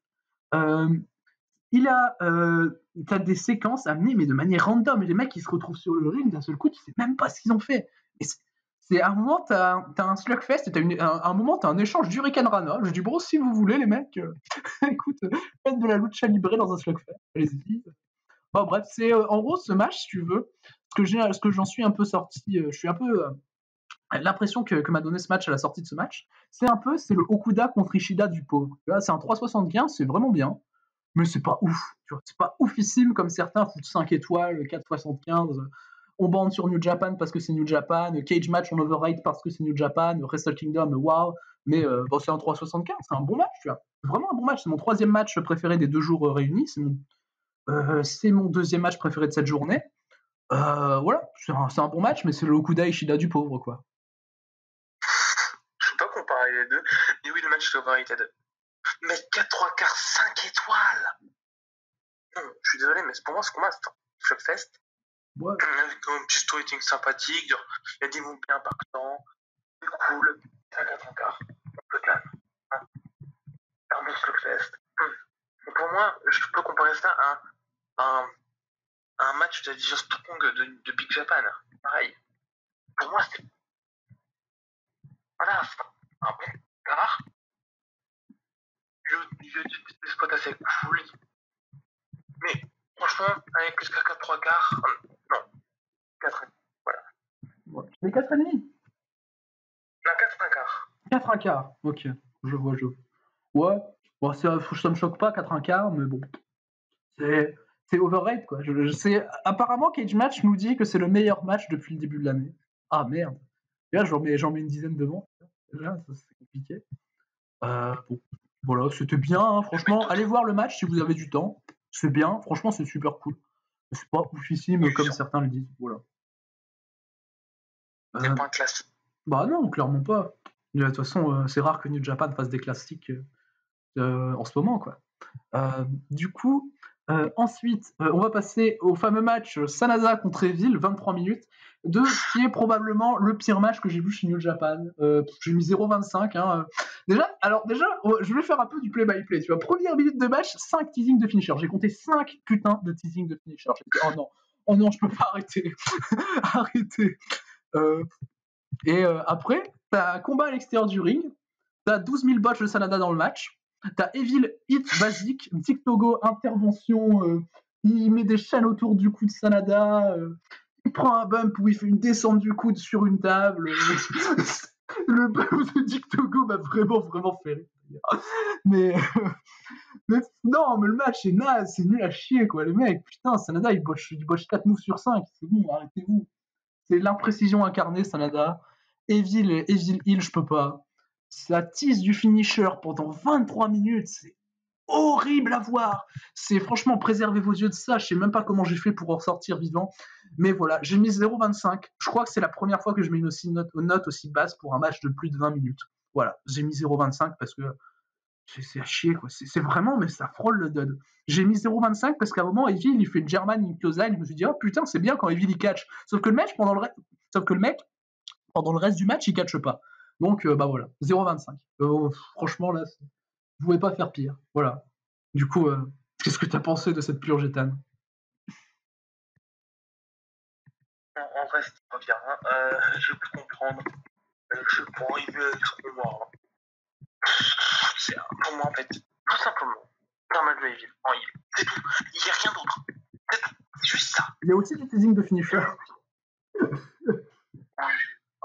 Speaker 1: T'as des séquences amenées mais de manière random, et les mecs qui se retrouvent sur le ring d'un seul coup, tu sais même pas ce qu'ils ont fait. Et c'est à un moment t'as un slugfest, et à un moment t'as un échange d'Hurricane Rana. Je dis bon, si vous voulez les mecs, écoute, faites de la lucha libre dans un slugfest, allez-y. Bon, bref, c'est en gros ce match, si tu veux, ce que j'en suis un peu sorti, je suis un peu l'impression que m'a donné ce match à la sortie de ce match, c'est le Okuda contre Ishida du pauvre. Là, c'est un 3,75, c'est vraiment bien, mais c'est pas ouf. Tu vois, c'est pas oufissime comme certains foutent 5 étoiles, 4,75. On bande sur New Japan parce que c'est New Japan, Cage Match on overrate parce que c'est New Japan, Wrestle Kingdom, wow, mais bon, c'est un 3,75, c'est un bon match, tu vois. Vraiment un bon match, c'est mon 3e match préféré des 2 jours réunis, c'est mon 2e match préféré de cette journée. Voilà, c'est un bon match, mais c'est le Okuda Ishida du pauvre, quoi.
Speaker 2: Je peux pas comparer les deux, mais oui, le match est overrated. Mais 4/3, 5 étoiles. Non, je suis désolé, mais pour moi, ce combat, c'est un slugfest.
Speaker 1: Ouais.
Speaker 2: Avec un petit storytelling sympathique, il y a des mots bien impactants, c'est cool, c'est un 4/4. On peut calme. Un bon slugfest. Pour moi, je peux comparer ça à un match de DJ Strong de Big Japan. Pareil. Pour moi, c'est. Voilà, c'est un bon quart. Il y a des spots assez cool. Mais franchement, avec jusqu'à 4/3, non. 4. Voilà.
Speaker 1: Ouais. Mais 4,5.
Speaker 2: Non, 4/4.
Speaker 1: 4,15. Ok, je vois. Ouais, bon, ça me choque pas, 4,15, mais bon. C'est overrated, quoi. Apparemment, Cage Match nous dit que c'est le meilleur match depuis le début de l'année. Ah merde. Là, j'en mets une dizaine devant. Là, c'est compliqué. Bon. Voilà, c'était bien, hein, franchement. Allez voir le match si vous avez du temps. C'est bien, franchement, c'est super cool. C'est pas oufissime comme certains le disent. Voilà.
Speaker 2: C'est pas un classique.
Speaker 1: Bah non, clairement pas. De toute façon, c'est rare que New Japan fasse des classiques en ce moment, quoi. Du coup, ensuite, on va passer au fameux match Sanada contre Evil, 23 minutes, qui est probablement le pire match que j'ai vu chez New Japan. J'ai mis 0,25. Hein. Déjà, je vais faire un peu du play-by-play. Tu vois, première minute de match, 5 teasings de finisher. J'ai compté 5 putains de teasings de finisher. Oh non, je peux pas arrêter. Arrêtez. Et après, t'as un combat à l'extérieur du ring, t'as 12 000 botches de Sanada dans le match, t'as Evil hit basique, Tic Togo intervention, il met des chaînes autour du cou de Sanada, il prend un bump où il fait une descente du coude sur une table. Le bump de Tic Togo m'a vraiment fait rire. Mais non, mais le match est naze, c'est nul à chier, quoi. Les mecs, putain, Sanada il botche 4 moves sur 5, c'est bon, arrêtez-vous. C'est l'imprécision incarnée, Sanada. Evil Hill, je peux pas. Ça tease du finisher pendant 23 minutes, c'est horrible à voir. C'est franchement, préservez vos yeux de ça. Je sais même pas comment j'ai fait pour en sortir vivant. Mais voilà, j'ai mis 0,25. Je crois que c'est la première fois que je mets une note aussi basse pour un match de plus de 20 minutes. Voilà, j'ai mis 0,25 parce que c'est à chier, quoi. C'est vraiment, mais ça frôle le dud. J'ai mis 0,25 parce qu'à un moment, Evil, il fait une German Inclosa, je me suis dit, oh putain, c'est bien quand Evil, il catch. Sauf que le mec, pendant le reste du match, il catch pas. Donc, bah voilà, 0,25. Franchement, là, vous pouvez pas faire pire. Voilà. Du coup, qu'est-ce que t'as pensé de cette purge, Ethan?
Speaker 2: En vrai, c'est pas bien. Je peux comprendre. pour arriver avec ce combat. C'est pour moi, en fait, tout simplement, c'est un match de Evil. C'est tout. Il n'y a rien d'autre. C'est tout. C'est juste ça.
Speaker 1: Il y a aussi des teasings de finisher.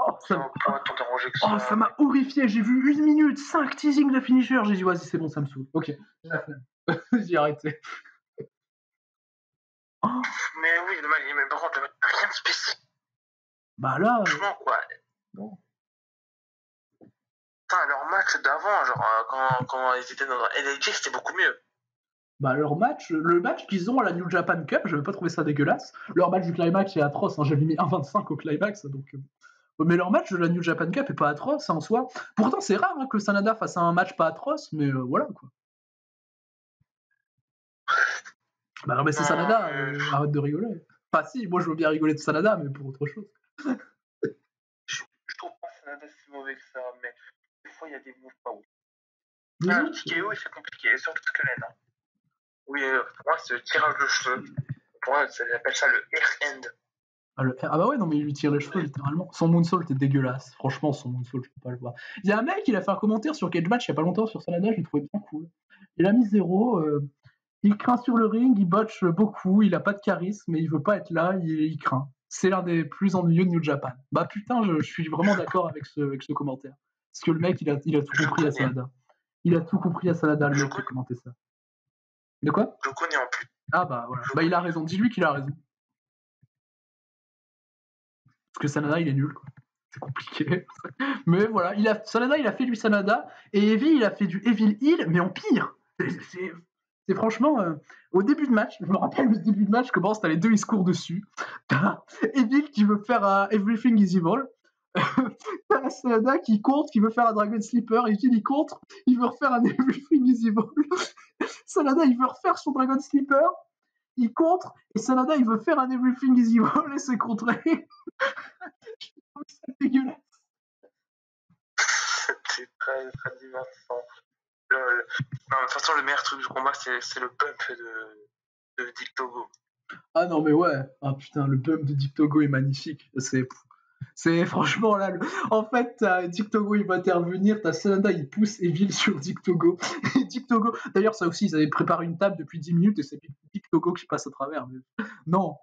Speaker 1: Oh, ça m'a horrifié. J'ai vu 1 minute, 5 teasings de finisher. J'ai dit, vas-y, c'est bon, ça me saoule. Ok, j'ai arrêté.
Speaker 2: Oh. Mais oui, mais par contre, rien de spécial.
Speaker 1: Bah là.
Speaker 2: Franchement, quoi. Bon. Putain, leur match d'avant, genre, quand ils étaient dans NXT, c'était beaucoup mieux.
Speaker 1: Bah, le match qu'ils ont à la New Japan Cup, j'avais pas trouvé ça dégueulasse. Leur match du climax est atroce, hein, j'avais mis 1,25 au climax, donc. Mais leur match de la New Japan Cup est pas atroce en soi. Pourtant, c'est rare hein, que Sanada fasse un match pas atroce, mais voilà quoi. Bah non, mais c'est Sanada, arrête de rigoler. Enfin, si, moi je veux bien rigoler de Sanada, mais pour autre chose.
Speaker 2: Je trouve pas Sanada si mauvais que ça, mais des fois il y a des moves pas ouf. Le TKO, c'est compliqué, surtout que laine. Hein. Oui, pour moi, c'est le tirage de cheveux. Pour moi, ça appelle ça le air end.
Speaker 1: Ah bah ouais, non mais il lui tire les cheveux littéralement. Son moonsault est dégueulasse. Franchement, son moonsault, je peux pas le voir. Il y a un mec, il a fait un commentaire sur Cage Match il y a pas longtemps sur Sanada, je l'ai trouvé bien cool. Il a mis 0, il craint sur le ring, il botche beaucoup, il a pas de charisme, mais il veut pas être là, il craint. C'est l'un des plus ennuyeux de New Japan. Bah putain, je suis vraiment d'accord avec ce commentaire. Parce que le mec, il a tout compris à Sanada. Il a tout compris à Sanada, le mec qui a commenté ça. De quoi ?
Speaker 2: Je le connais en plus.
Speaker 1: Ah bah voilà. Bah il a raison, dis-lui qu'il a raison. Parce que Sanada, il est nul, quoi. C'est compliqué. Mais voilà, Sanada, il a fait du Sanada, et Evil, il a fait du Evil Hill, mais en pire. C'est franchement, au début de match, je me rappelle le début de match, comment t'as les deux, ils se courent dessus. T'as Evil qui veut faire un Everything is Evil. T'as Sanada qui contre, qui veut faire un Dragon Sleeper, Evil il contre, il veut refaire un Everything is Evil. Sanada, il veut refaire son Dragon Sleeper, il contre, et Sanada, il veut faire un Everything is Evil et c'est contré. C'est dégueulasse.
Speaker 2: C'est très, très divertissant. Non, de toute façon, le meilleur truc du combat, c'est le bump de Dick Togo.
Speaker 1: Ah non, mais ouais. Ah putain, le bump de Dick Togo est magnifique. C'est franchement là. En fait, Dick Togo il va intervenir, t'as Sanada il pousse Evil sur Dick Togo. Et Dick Togo, d'ailleurs, ça aussi, ils avaient préparé une table depuis 10 minutes et c'est Dick Togo qui passe à travers. Mais... Non,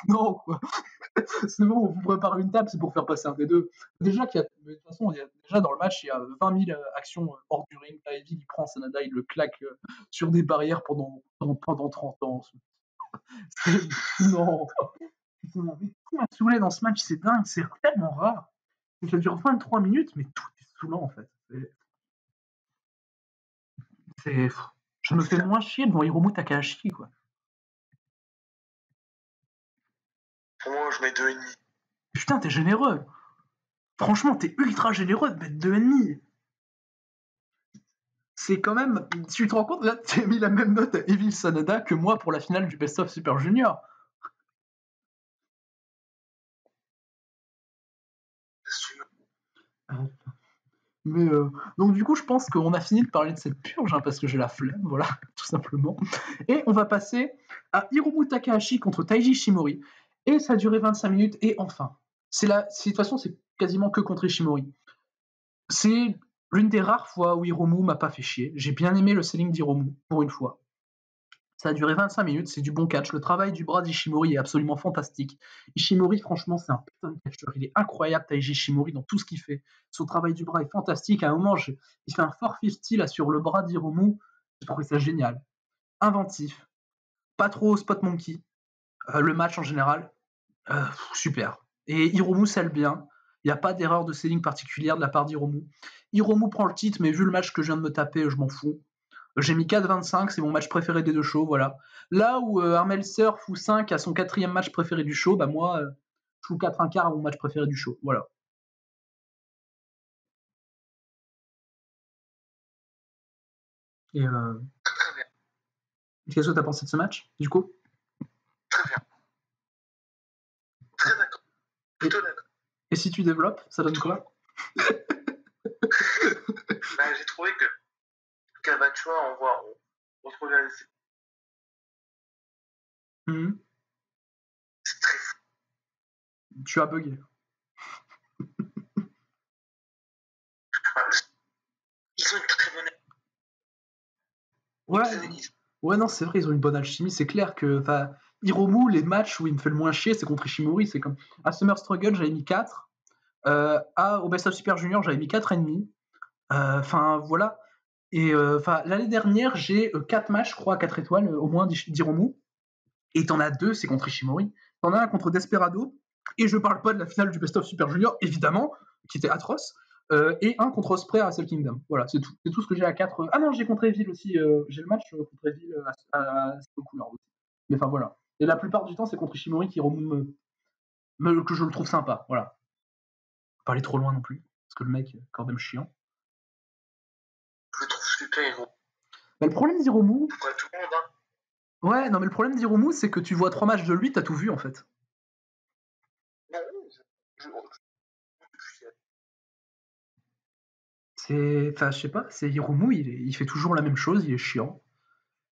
Speaker 1: non, quoi. C'est bon, on vous prépare une table, c'est pour faire passer un des deux. Déjà, de toute façon, déjà dans le match, il y a 20 000 actions hors du ring. Là, Evil il prend Sanada, il le claque sur des barrières pendant 30 ans. Non. Putain, mais tout m'a saoulé dans ce match, c'est dingue, c'est tellement rare. Ça dure 23 minutes, mais tout est saoulant en fait. Je me fais moins chier devant Hiromu Takahashi, quoi.
Speaker 2: Pour moi, je mets 2,5.
Speaker 1: Putain, t'es généreux. Franchement, t'es ultra généreux de mettre 2,5. C'est quand même. Si tu te rends compte, là, t'as mis la même note à Evil Sanada que moi pour la finale du Best of Super Junior. Mais donc du coup, je pense qu'on a fini de parler de cette purge, hein, parce que j'ai la flemme, voilà, tout simplement. Et on va passer à Hiromu Takahashi contre Taiji Ishimori. Et ça a duré 25 minutes, et enfin. De toute façon, c'est quasiment que contre Ishimori. C'est l'une des rares fois où Hiromu m'a pas fait chier. J'ai bien aimé le selling d'Hiromu, pour une fois. Ça a duré 25 minutes, c'est du bon catch. Le travail du bras d'Ishimori est absolument fantastique. Ishimori, franchement, c'est un putain de catcheur. Il est incroyable, Taiji Ishimori, dans tout ce qu'il fait. Son travail du bras est fantastique. À un moment, il fait un 450 là sur le bras d'Hiromu. J'ai trouvé ça génial. Inventif. Pas trop spot monkey. Le match en général, super. Et Hiromu scelle bien. Il n'y a pas d'erreur de selling particulière de la part d'Hiromu. Hiromu prend le titre, mais vu le match que je viens de me taper, je m'en fous. J'ai mis 4,25, c'est mon match préféré des deux shows, voilà. Là où Armel Surf ou 5 a son 4e match préféré du show, bah moi, je joue 4,15 à mon match préféré du show, voilà. Et
Speaker 2: Très bien.
Speaker 1: Qu'est-ce que t'as pensé de ce match, du coup ?
Speaker 2: Très bien. Très d'accord. Plutôt d'accord.
Speaker 1: Et si tu développes, ça donne quoi ?
Speaker 2: J'ai trouvé que Cavachois, on retrouve la laisser. C'est très fou.
Speaker 1: Tu as bugué.
Speaker 2: Ils ont une très bonne.
Speaker 1: Ouais, non, c'est vrai, ils ont une bonne alchimie. C'est clair que Hiromu, les matchs où il me fait le moins chier, c'est contre Ishimori. C'est comme à Summer Struggle, j'avais mis 4. Au Best of Super Junior, j'avais mis 4,5. Enfin, voilà. Et l'année dernière, j'ai 4 matchs, je crois, à 4 étoiles, au moins d'Hiromu. Et t'en as 2, c'est contre Ishimori. T'en as un contre Desperado. Et je parle pas de la finale du Best of Super Junior, évidemment, qui était atroce. Et un contre Osprey à Wrestle Kingdom. Voilà, c'est tout. C'est tout ce que j'ai à 4. Ah non, j'ai contre Evil aussi. J'ai le match contre Evil à couleur aussi. Mais enfin, voilà. Et la plupart du temps, c'est contre Ishimori qui remonte que je le trouve sympa. Voilà. Pas aller trop loin non plus. Parce que le mec est quand même chiant.
Speaker 2: Je le trouve super héros.
Speaker 1: Bah, le problème d'Hiromu.
Speaker 2: Pour tout le monde, hein.
Speaker 1: Ouais, non, mais le problème d'Hiromu, c'est que tu vois 3 matchs de lui, t'as tout vu en fait. Enfin, je sais pas, c'est Hiromu, il fait toujours la même chose, il est chiant.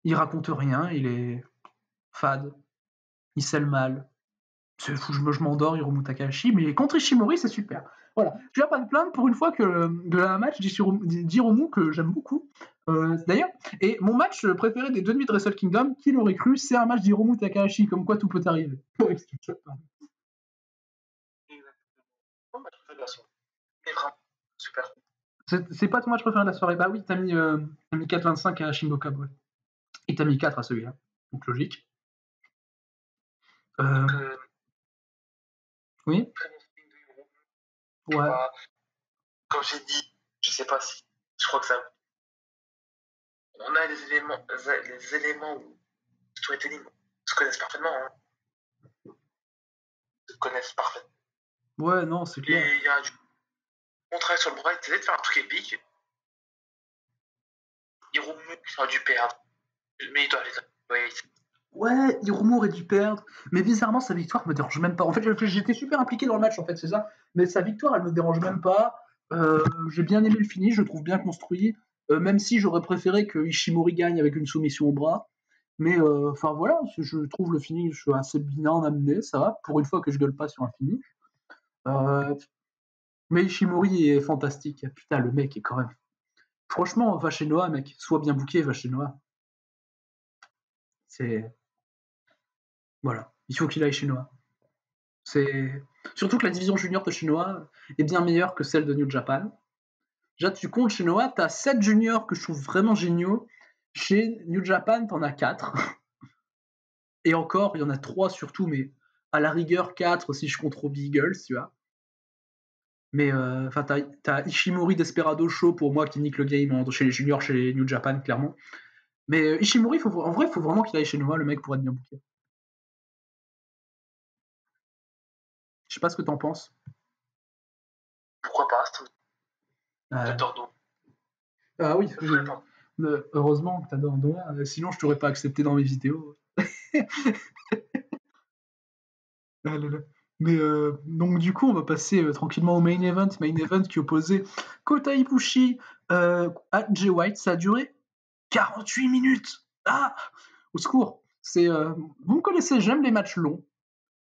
Speaker 1: Il raconte rien, il est fade. Il scelle mal. Je m'endors, Hiromu Takahashi, mais contre Ishimori, c'est super. Voilà. Je viens pas me plaindre pour une fois que de la match d'Hiromu que j'aime beaucoup. D'ailleurs, et mon match préféré des 2 nuits de Wrestle Kingdom, qui l'aurait cru, c'est un match d'Hiromu Takahashi, comme quoi tout peut arriver.
Speaker 2: Super.
Speaker 1: C'est pas ton match préféré de la soirée? Bah oui, t'as mis 4,25 à Shingo Cub, ouais. Et t'as mis 4 à celui-là. Donc logique. Oui. Ouais.
Speaker 2: Comme j'ai dit, je sais pas si. Je crois que ça. On a les éléments où storytelling se connaissent parfaitement. Hein. Se connaissent parfaitement.
Speaker 1: Ouais, non, c'est clair.
Speaker 2: Et il y a on travaille sur le bras, essayer de faire un truc épique. Hiromu a dû perdre. Mais il doit aller.
Speaker 1: Ouais, Hiromu aurait dû perdre. Mais bizarrement, sa victoire me dérange même pas. En fait, j'étais super impliqué dans le match, en fait, c'est ça. Mais sa victoire, elle me dérange même pas. J'ai bien aimé le finish, je le trouve bien construit. Même si j'aurais préféré que Ishimori gagne avec une soumission au bras. Mais enfin voilà, je trouve le finish assez bien amené, ça va. Pour une fois que je gueule pas sur un finish. Mais Ishimori est fantastique. Putain, le mec est quand même. Franchement, va chez Noah, mec. Sois bien booké, va chez Noah. C'est. Voilà. Il faut qu'il aille chez Noah. C'est. Surtout que la division junior de chez Noah est bien meilleure que celle de New Japan. Déjà, tu comptes chez Noah, t'as 7 juniors que je trouve vraiment géniaux. Chez New Japan, t'en as 4. Et encore, il y en a 3 surtout, mais à la rigueur 4 si je compte Robbie Eagles, tu vois. Mais t'as Ishimori Desperado Show pour moi qui nique le game chez les juniors, chez les New Japan, clairement. Mais Ishimori, en vrai, il faut vraiment qu'il aille chez Noah, le mec, pour être bien booké. Je sais pas ce que t'en penses.
Speaker 2: Pourquoi pas? J'adore Noah.
Speaker 1: Ah oui, heureusement que t'adores Noah, sinon je t'aurais pas accepté dans mes vidéos. Mais donc du coup, on va passer tranquillement au main event qui opposait Kota Ibushi à Jay White. Ça a duré 48 minutes. Ah, au secours. Vous me connaissez, j'aime les matchs longs,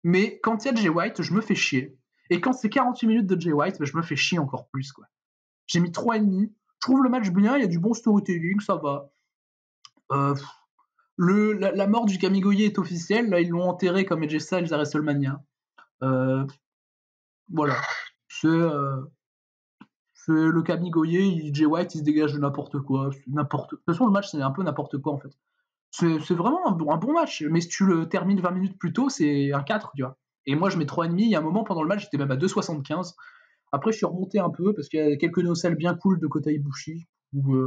Speaker 1: mais quand il y a Jay White, je me fais chier. Et quand c'est 48 minutes de Jay White, je me fais chier encore plus, quoi. J'ai mis 3,5. Je trouve le match bien, il y a du bon storytelling, ça va. La mort du Kamigoye est officielle, là ils l'ont enterré comme AJ Styles à WrestleMania. Voilà. C'est le Kamigoye, Jay White il se dégage de n'importe quoi. De toute façon, le match c'est un peu n'importe quoi en fait. C'est vraiment un bon match, mais si tu le termines 20 minutes plus tôt, c'est un 4, tu vois. Et moi je mets 3,5, il y a un moment pendant le match, j'étais même à 2,75. Après je suis remonté un peu parce qu'il y a quelques nocelles bien cool de Kota Ibushi où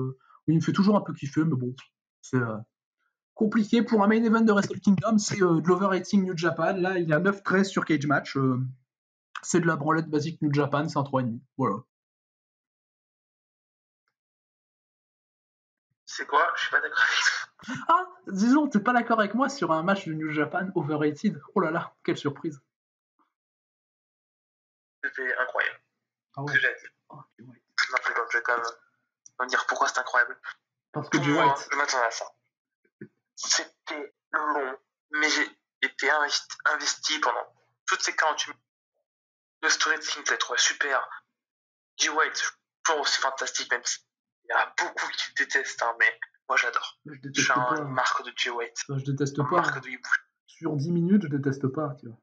Speaker 1: il me fait toujours un peu kiffer, mais bon, c'est compliqué pour un main event de Wrestle Kingdom, c'est de l'overrating New Japan. Là, il y a 9-13 sur Cage Match. C'est de la branlette basique New Japan, c'est un 3,5. Voilà.
Speaker 2: C'est quoi? Je suis pas d'accord avec toi.
Speaker 1: Ah, disons, t'es pas d'accord avec moi sur un match de New Japan overrated. Oh là là, quelle surprise.
Speaker 2: C'était incroyable.
Speaker 1: Ah ouais.
Speaker 2: Ce que j'ai dit.
Speaker 1: Oh, Jay White.
Speaker 2: Non, je vais quand même dire pourquoi c'est incroyable.
Speaker 1: Parce que Jay White.
Speaker 2: Je m'attendais à ça. C'était long, mais j'ai été investi pendant toutes ces 48 minutes. Le storytelling, je l'ai trouvé super. Jay White, toujours aussi fantastique, même s'il y a beaucoup qui détestent, hein, mais moi j'adore. Je suis une marque de Jay White.
Speaker 1: Je déteste pas. Marque de Ibushi. Sur 10 minutes, je déteste pas, tu vois.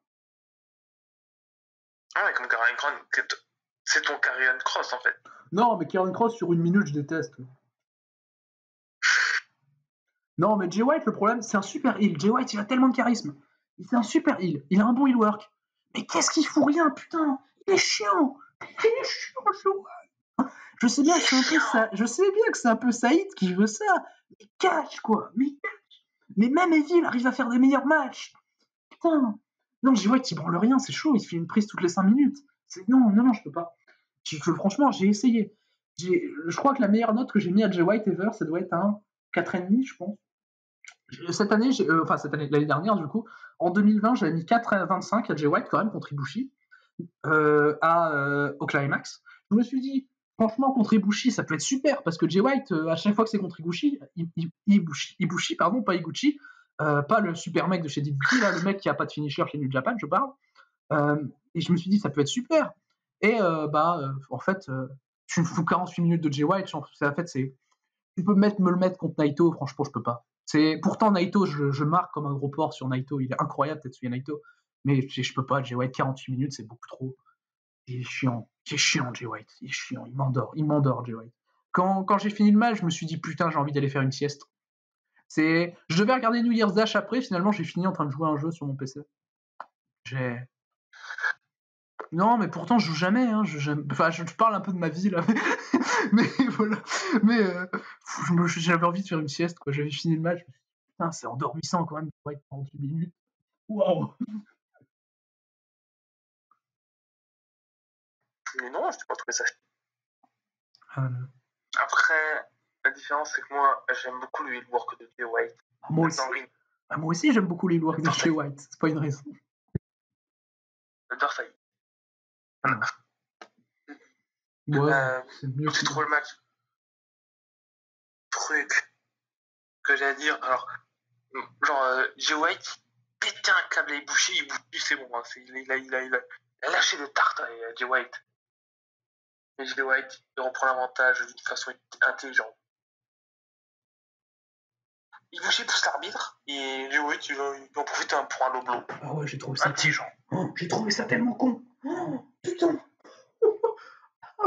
Speaker 2: Ah ouais, comme Karrion Kross, c'est ton Karrion Kross en fait.
Speaker 1: Non, mais Karrion Kross sur 1 minute, je déteste. Non, mais Jay White, le problème, c'est un super heel. Jay White, il a tellement de charisme. C'est un super heel. Il a un bon heel work. Mais qu'est-ce qu'il fout rien, putain. Il est chiant. Il est chiant, Jay White. Je sais bien que c'est un peu Saïd qui veut ça. Mais catch, quoi. Mais même Evil arrive à faire des meilleurs matchs. Putain. Non, Jay White, il branle rien, c'est chaud. Il se fait une prise toutes les 5 minutes. Non, je peux pas. Franchement, j'ai essayé. Je crois que la meilleure note que j'ai mis à Jay White ever, ça doit être un 4,5, je pense. L'année dernière, du coup, en 2020, j'avais mis 4,25 à Jay White quand même contre Ibushi au Climax. Je me suis dit, franchement, contre Ibushi, ça peut être super parce que Jay White, à chaque fois que c'est contre Ibushi, pardon, pas Iguchi, pas le super mec de chez DDT, là, le mec qui a pas de finisher chez New Japan, je parle. Et je me suis dit, ça peut être super. Et en fait, tu me fous 48 minutes de Jay White, tu peux me le mettre contre Naito, franchement, je peux pas. Pourtant, Naito, je marque comme un gros porc sur Naito. Il est incroyable, Tetsuya Naito. Mais je peux pas. Jay White, 48 minutes, c'est beaucoup trop. Il est chiant. C'est chiant, Jay White. Il est chiant. Il m'endort, Jay White. Quand j'ai fini le match, je me suis dit, putain, j'ai envie d'aller faire une sieste. Je devais regarder New Year's Dash après. Finalement, j'ai fini en train de jouer à un jeu sur mon PC. Non, mais pourtant, je joue jamais. Hein, Enfin, je parle un peu de ma vie, là. Mais voilà. Mais j'avais envie de faire une sieste, quoi. J'avais fini le match. Putain, c'est endormissant, quand même. 48 minutes. Waouh.
Speaker 2: Mais non, je t'ai pas trouvé ça. Après, la différence, c'est que moi, j'aime beaucoup le heel work de Jay White.
Speaker 1: Moi aussi, j'aime beaucoup les work de Jay White. C'est pas une raison.
Speaker 2: J'adore ça.
Speaker 1: Ouais, c'est mieux.
Speaker 2: C'est trop le match. Truc que j'ai à dire. Alors, genre, Jay White pétait un câble à Ibushi, c'est bon. Hein, il a lâché le tarte à Jay White. Mais Jay White, il reprend l'avantage d'une façon intelligente. Ibushi pousse l'arbitre et Jay White, il en profite pour un low blow.
Speaker 1: Ah ouais, j'ai trouvé ça intelligent. J'ai trouvé ça tellement con. Putain.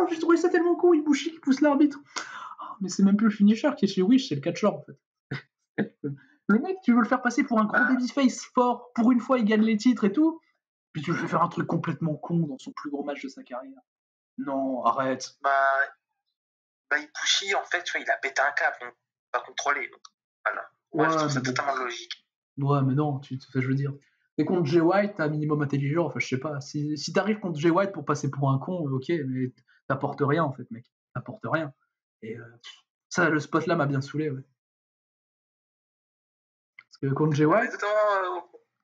Speaker 1: J'ai trouvé ça tellement con, Ibushi qui pousse l'arbitre. Mais c'est même plus le finisher qui est chez Wish, c'est le catcheur en fait. Le mec, tu veux le faire passer pour un gros babyface fort, pour une fois il gagne les titres et tout, puis tu le fais faire un truc complètement con dans son plus gros match de sa carrière. Non, arrête.
Speaker 2: Ibushi, en fait, tu vois, il a pété un câble, donc il va contrôler. Donc, voilà. Ouais, je trouve ça totalement logique.
Speaker 1: Ouais, mais non, je veux dire. Et contre Jay White, t'as un minimum intelligent, enfin je sais pas. Si t'arrives contre Jay White pour passer pour un con, ok, mais t'apportes rien en fait, mec. T'apportes rien. Et ça, le spot là m'a bien saoulé, ouais. Parce que contre Jay White.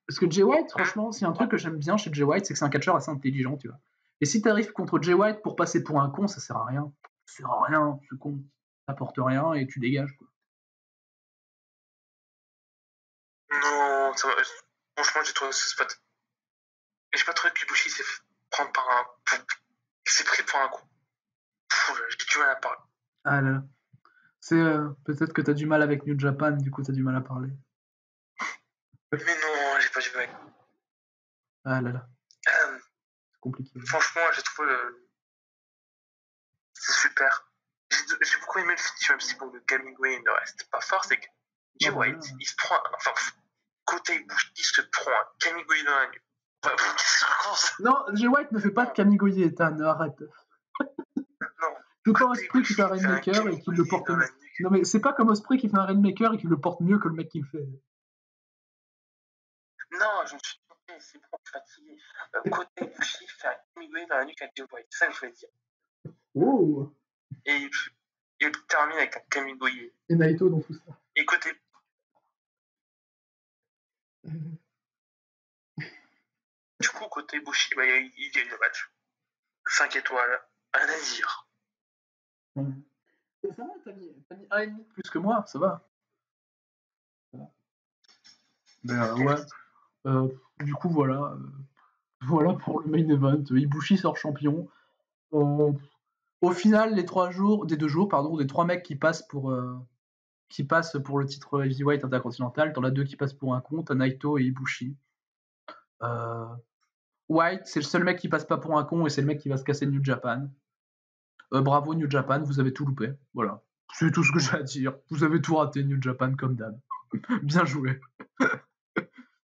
Speaker 1: Parce que Jay White, franchement, c'est un truc que j'aime bien chez Jay White, c'est que c'est un catcheur assez intelligent, tu vois. Et si t'arrives contre Jay White pour passer pour un con, ça sert à rien. Ça sert à rien, ce con. T'apportes rien et tu dégages, quoi.
Speaker 2: Non, franchement, j'ai trouvé ce spot. J'ai pas trouvé que Ibushi s'est fait prendre par un. Il s'est pris pour un coup. J'ai du mal à parler.
Speaker 1: Ah là là. C'est peut-être que t'as du mal avec New Japan, du coup t'as du mal à parler.
Speaker 2: Mais non, j'ai pas du mal.
Speaker 1: Ah là là. C'est compliqué.
Speaker 2: Franchement, j'ai trouvé c'est super. J'ai beaucoup aimé le finish, même si pour le Hemingway ne reste pas fort, c'est que Jay White, il se prend. Enfin, côté Ibushi, il se prend un Hemingway dans la nuque.
Speaker 1: Non, Jay White ne fait pas de Kamigoye, Ethan, arrête.
Speaker 2: Non.
Speaker 1: C'est pas Osprey qui fait un Rainmaker et qui le porte mieux. Non, mais c'est pas comme Osprey qui fait un Rainmaker et qui le porte mieux que le mec qui le fait.
Speaker 2: Non, je me suis trompé, c'est bon, je suis fatigué. Côté Ibushi fait un Kamigoye dans la nuque à Jay White, c'est ça que je voulais dire.
Speaker 1: Wow.
Speaker 2: Et il termine avec un Kamigoye.
Speaker 1: Et Naito dans tout ça.
Speaker 2: Et côté. Du coup, côté Ibushi, il gagne le match. 5 étoiles, rien à dire.
Speaker 1: Ça va, t'as mis 1,5 plus que moi, ça va. Ouais. Du coup, voilà. Voilà pour le main event. Ibushi sort champion. au final, des 2 jours, des 3 mecs qui passent pour le titre heavyweight intercontinental, t'en as 2 qui passent pour un con, t'as Naito et Ibushi. White, c'est le seul mec qui passe pas pour un con et c'est le mec qui va se casser New Japan. Bravo New Japan, vous avez tout loupé. Voilà. C'est tout ce que j'ai à dire. Vous avez tout raté, New Japan, comme d'hab. Bien joué.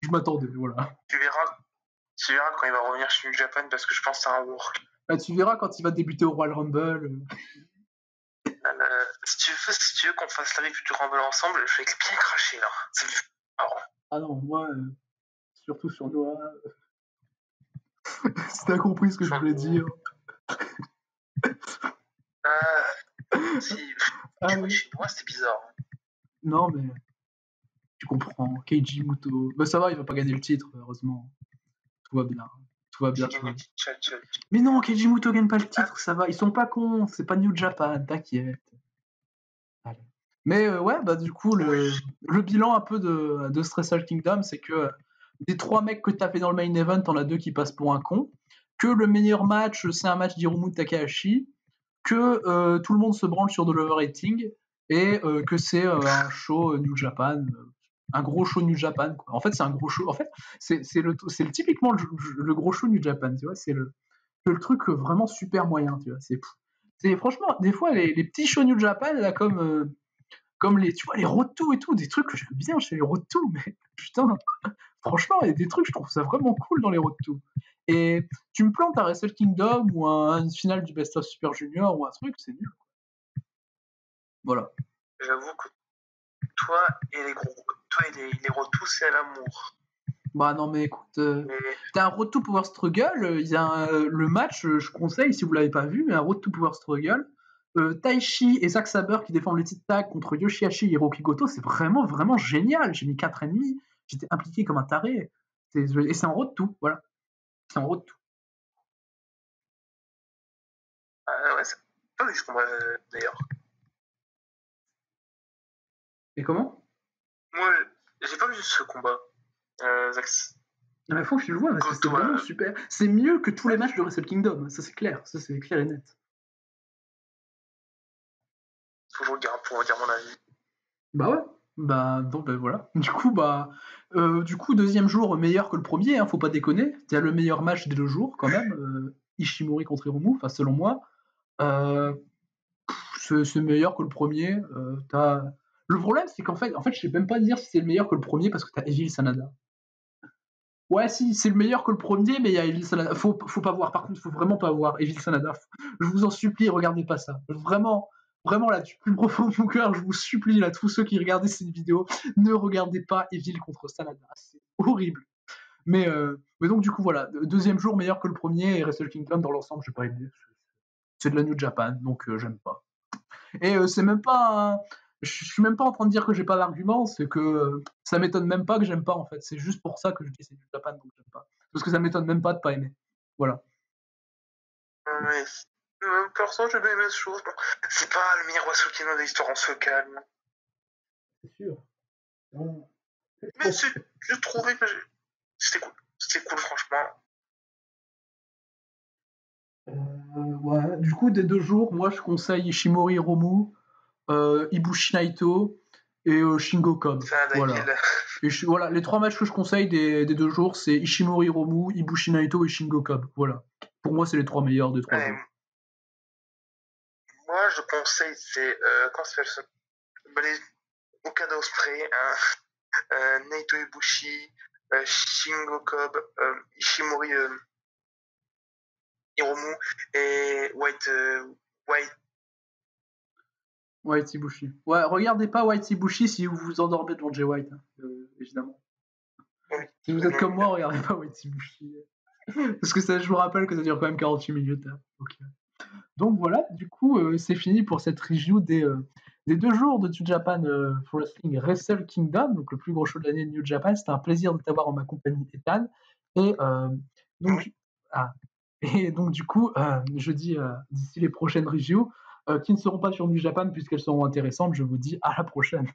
Speaker 1: Je m'attendais, voilà.
Speaker 2: Tu verras quand il va revenir chez New Japan parce que je pense que c'est un work.
Speaker 1: Tu verras quand il va débuter au Royal Rumble.
Speaker 2: Si tu veux qu'on fasse la review du Rumble ensemble, je vais bien cracher là. C'est marrant.
Speaker 1: Ah non, moi, surtout sur Noah. Si t'as compris ce que je voulais dire.
Speaker 2: Chez moi, c'était bizarre.
Speaker 1: Non, mais tu comprends. Keiji Muto. Bah, ça va, il va pas gagner le titre, heureusement. Tout va bien. Mais non, Keiji Muto gagne pas le titre, ça va. Ils sont pas cons, c'est pas New Japan, t'inquiète. Allez. Mais ouais, bah du coup, le bilan un peu de Wrestle Kingdom, c'est que des 3 mecs que t'as fait dans le main event, t'en as 2 qui passent pour un con. Que le meilleur match, c'est un match d'Hiromu Takahashi. Que tout le monde se branle sur de l'overrating. Et que c'est un show New Japan. Un gros show New Japan, quoi. En fait, c'est un gros show. En fait, c'est typiquement le gros show New Japan, tu vois. C'est le truc vraiment super moyen, tu vois. C'est franchement, des fois, les petits shows New Japan, là, comme les, tu vois, les Road to et tout, des trucs que j'aime bien chez les Road to, mais putain, franchement, il y a des trucs, je trouve ça vraiment cool dans les Road to. Et tu me plantes à Wrestle Kingdom ou une finale du Best of Super Junior ou un truc, c'est nul. Voilà.
Speaker 2: J'avoue que toi et les Road to, c'est l'amour.
Speaker 1: Bah non, mais écoute, t'as un Road to Power Struggle, il y a le match, je conseille si vous l'avez pas vu, mais un Road to Power Struggle. Taichi et Zack Sabre qui défendent le titre tag contre Yoshihashi et Hiroki Goto, c'est vraiment, vraiment génial. J'ai mis 4,5, j'étais impliqué comme un taré. Et c'est un Road to, voilà. C'est un Road to.
Speaker 2: Ouais, c'est pas vu ce combat d'ailleurs.
Speaker 1: Et comment?
Speaker 2: Moi, j'ai pas vu ce combat. Zack.
Speaker 1: Non, mais faut que tu le vois, parce que c'était vraiment super. C'est mieux que tous les matchs de Wrestle Kingdom, ça c'est clair et net.
Speaker 2: Faut que je regarde pour dire mon avis.
Speaker 1: Bah ouais. Bah donc voilà. Du coup, deuxième jour meilleur que le premier, hein, faut pas déconner. T'as le meilleur match des 2 jours quand même. Ishimori contre Hiromu, enfin selon moi. C'est meilleur que le premier. Le problème c'est qu'en fait, je sais même pas dire si c'est le meilleur que le premier parce que t'as Evil Sanada. Ouais, si, c'est le meilleur que le premier, mais il y a Evil Sanada. Faut pas voir, par contre, faut vraiment pas voir Evil Sanada. Je vous en supplie, regardez pas ça. Vraiment là, du plus profond de mon cœur, je vous supplie, là, tous ceux qui regardaient cette vidéo, ne regardez pas Evil contre Sanada. C'est horrible. Mais donc, du coup, voilà. Deuxième jour, meilleur que le premier, et Wrestle Kingdom, dans l'ensemble, j'ai pas aimé. C'est de la New Japan, donc j'aime pas. Et c'est même pas je suis même pas en train de dire que j'ai pas d'argument, c'est que ça m'étonne même pas que j'aime pas en fait. C'est juste pour ça que je dis c'est du Japan donc j'aime pas. Parce que ça m'étonne même pas de pas aimer. Voilà.
Speaker 2: Mais perso, j'ai bien aimé ce show. C'est pas le meilleur Wrestle Kingdom de l'histoire, on se calme.
Speaker 1: C'est sûr.
Speaker 2: Mais je trouvais que c'était cool. C'était cool, franchement.
Speaker 1: Ouais. Du coup, des 2 jours, moi je conseille Ishimori Hiromu, Ibushi Naito et Shingo Cobb. Voilà. Voilà, les 3 matchs que je conseille des 2 jours, c'est Ishimori Hiromu, Ibushi Naito et Shingo Cobb. Voilà. Pour moi, c'est les 3 meilleurs des 3 jours.
Speaker 2: Moi, je conseille, c'est comment ça s'appelle les Okada Ospreay, Naito Ibushi, Shingo Cobb, Ishimori Hiromu et
Speaker 1: White Ibushi. Ouais, regardez pas White Ibushi si vous vous endormez devant Jay White, évidemment. Oui. Si vous êtes comme moi, regardez pas White Ibushi. Parce que ça, je vous rappelle que ça dure quand même 48 minutes. Hein. Donc voilà, du coup, c'est fini pour cette review des 2 jours de New Japan for Wrestling Wrestle Kingdom, donc le plus gros show de l'année de New Japan. C'était un plaisir de t'avoir en ma compagnie, Ethan. Et donc du coup, je dis d'ici les prochaines reviews, qui ne seront pas sur New Japan puisqu'elles seront intéressantes, je vous dis à la prochaine.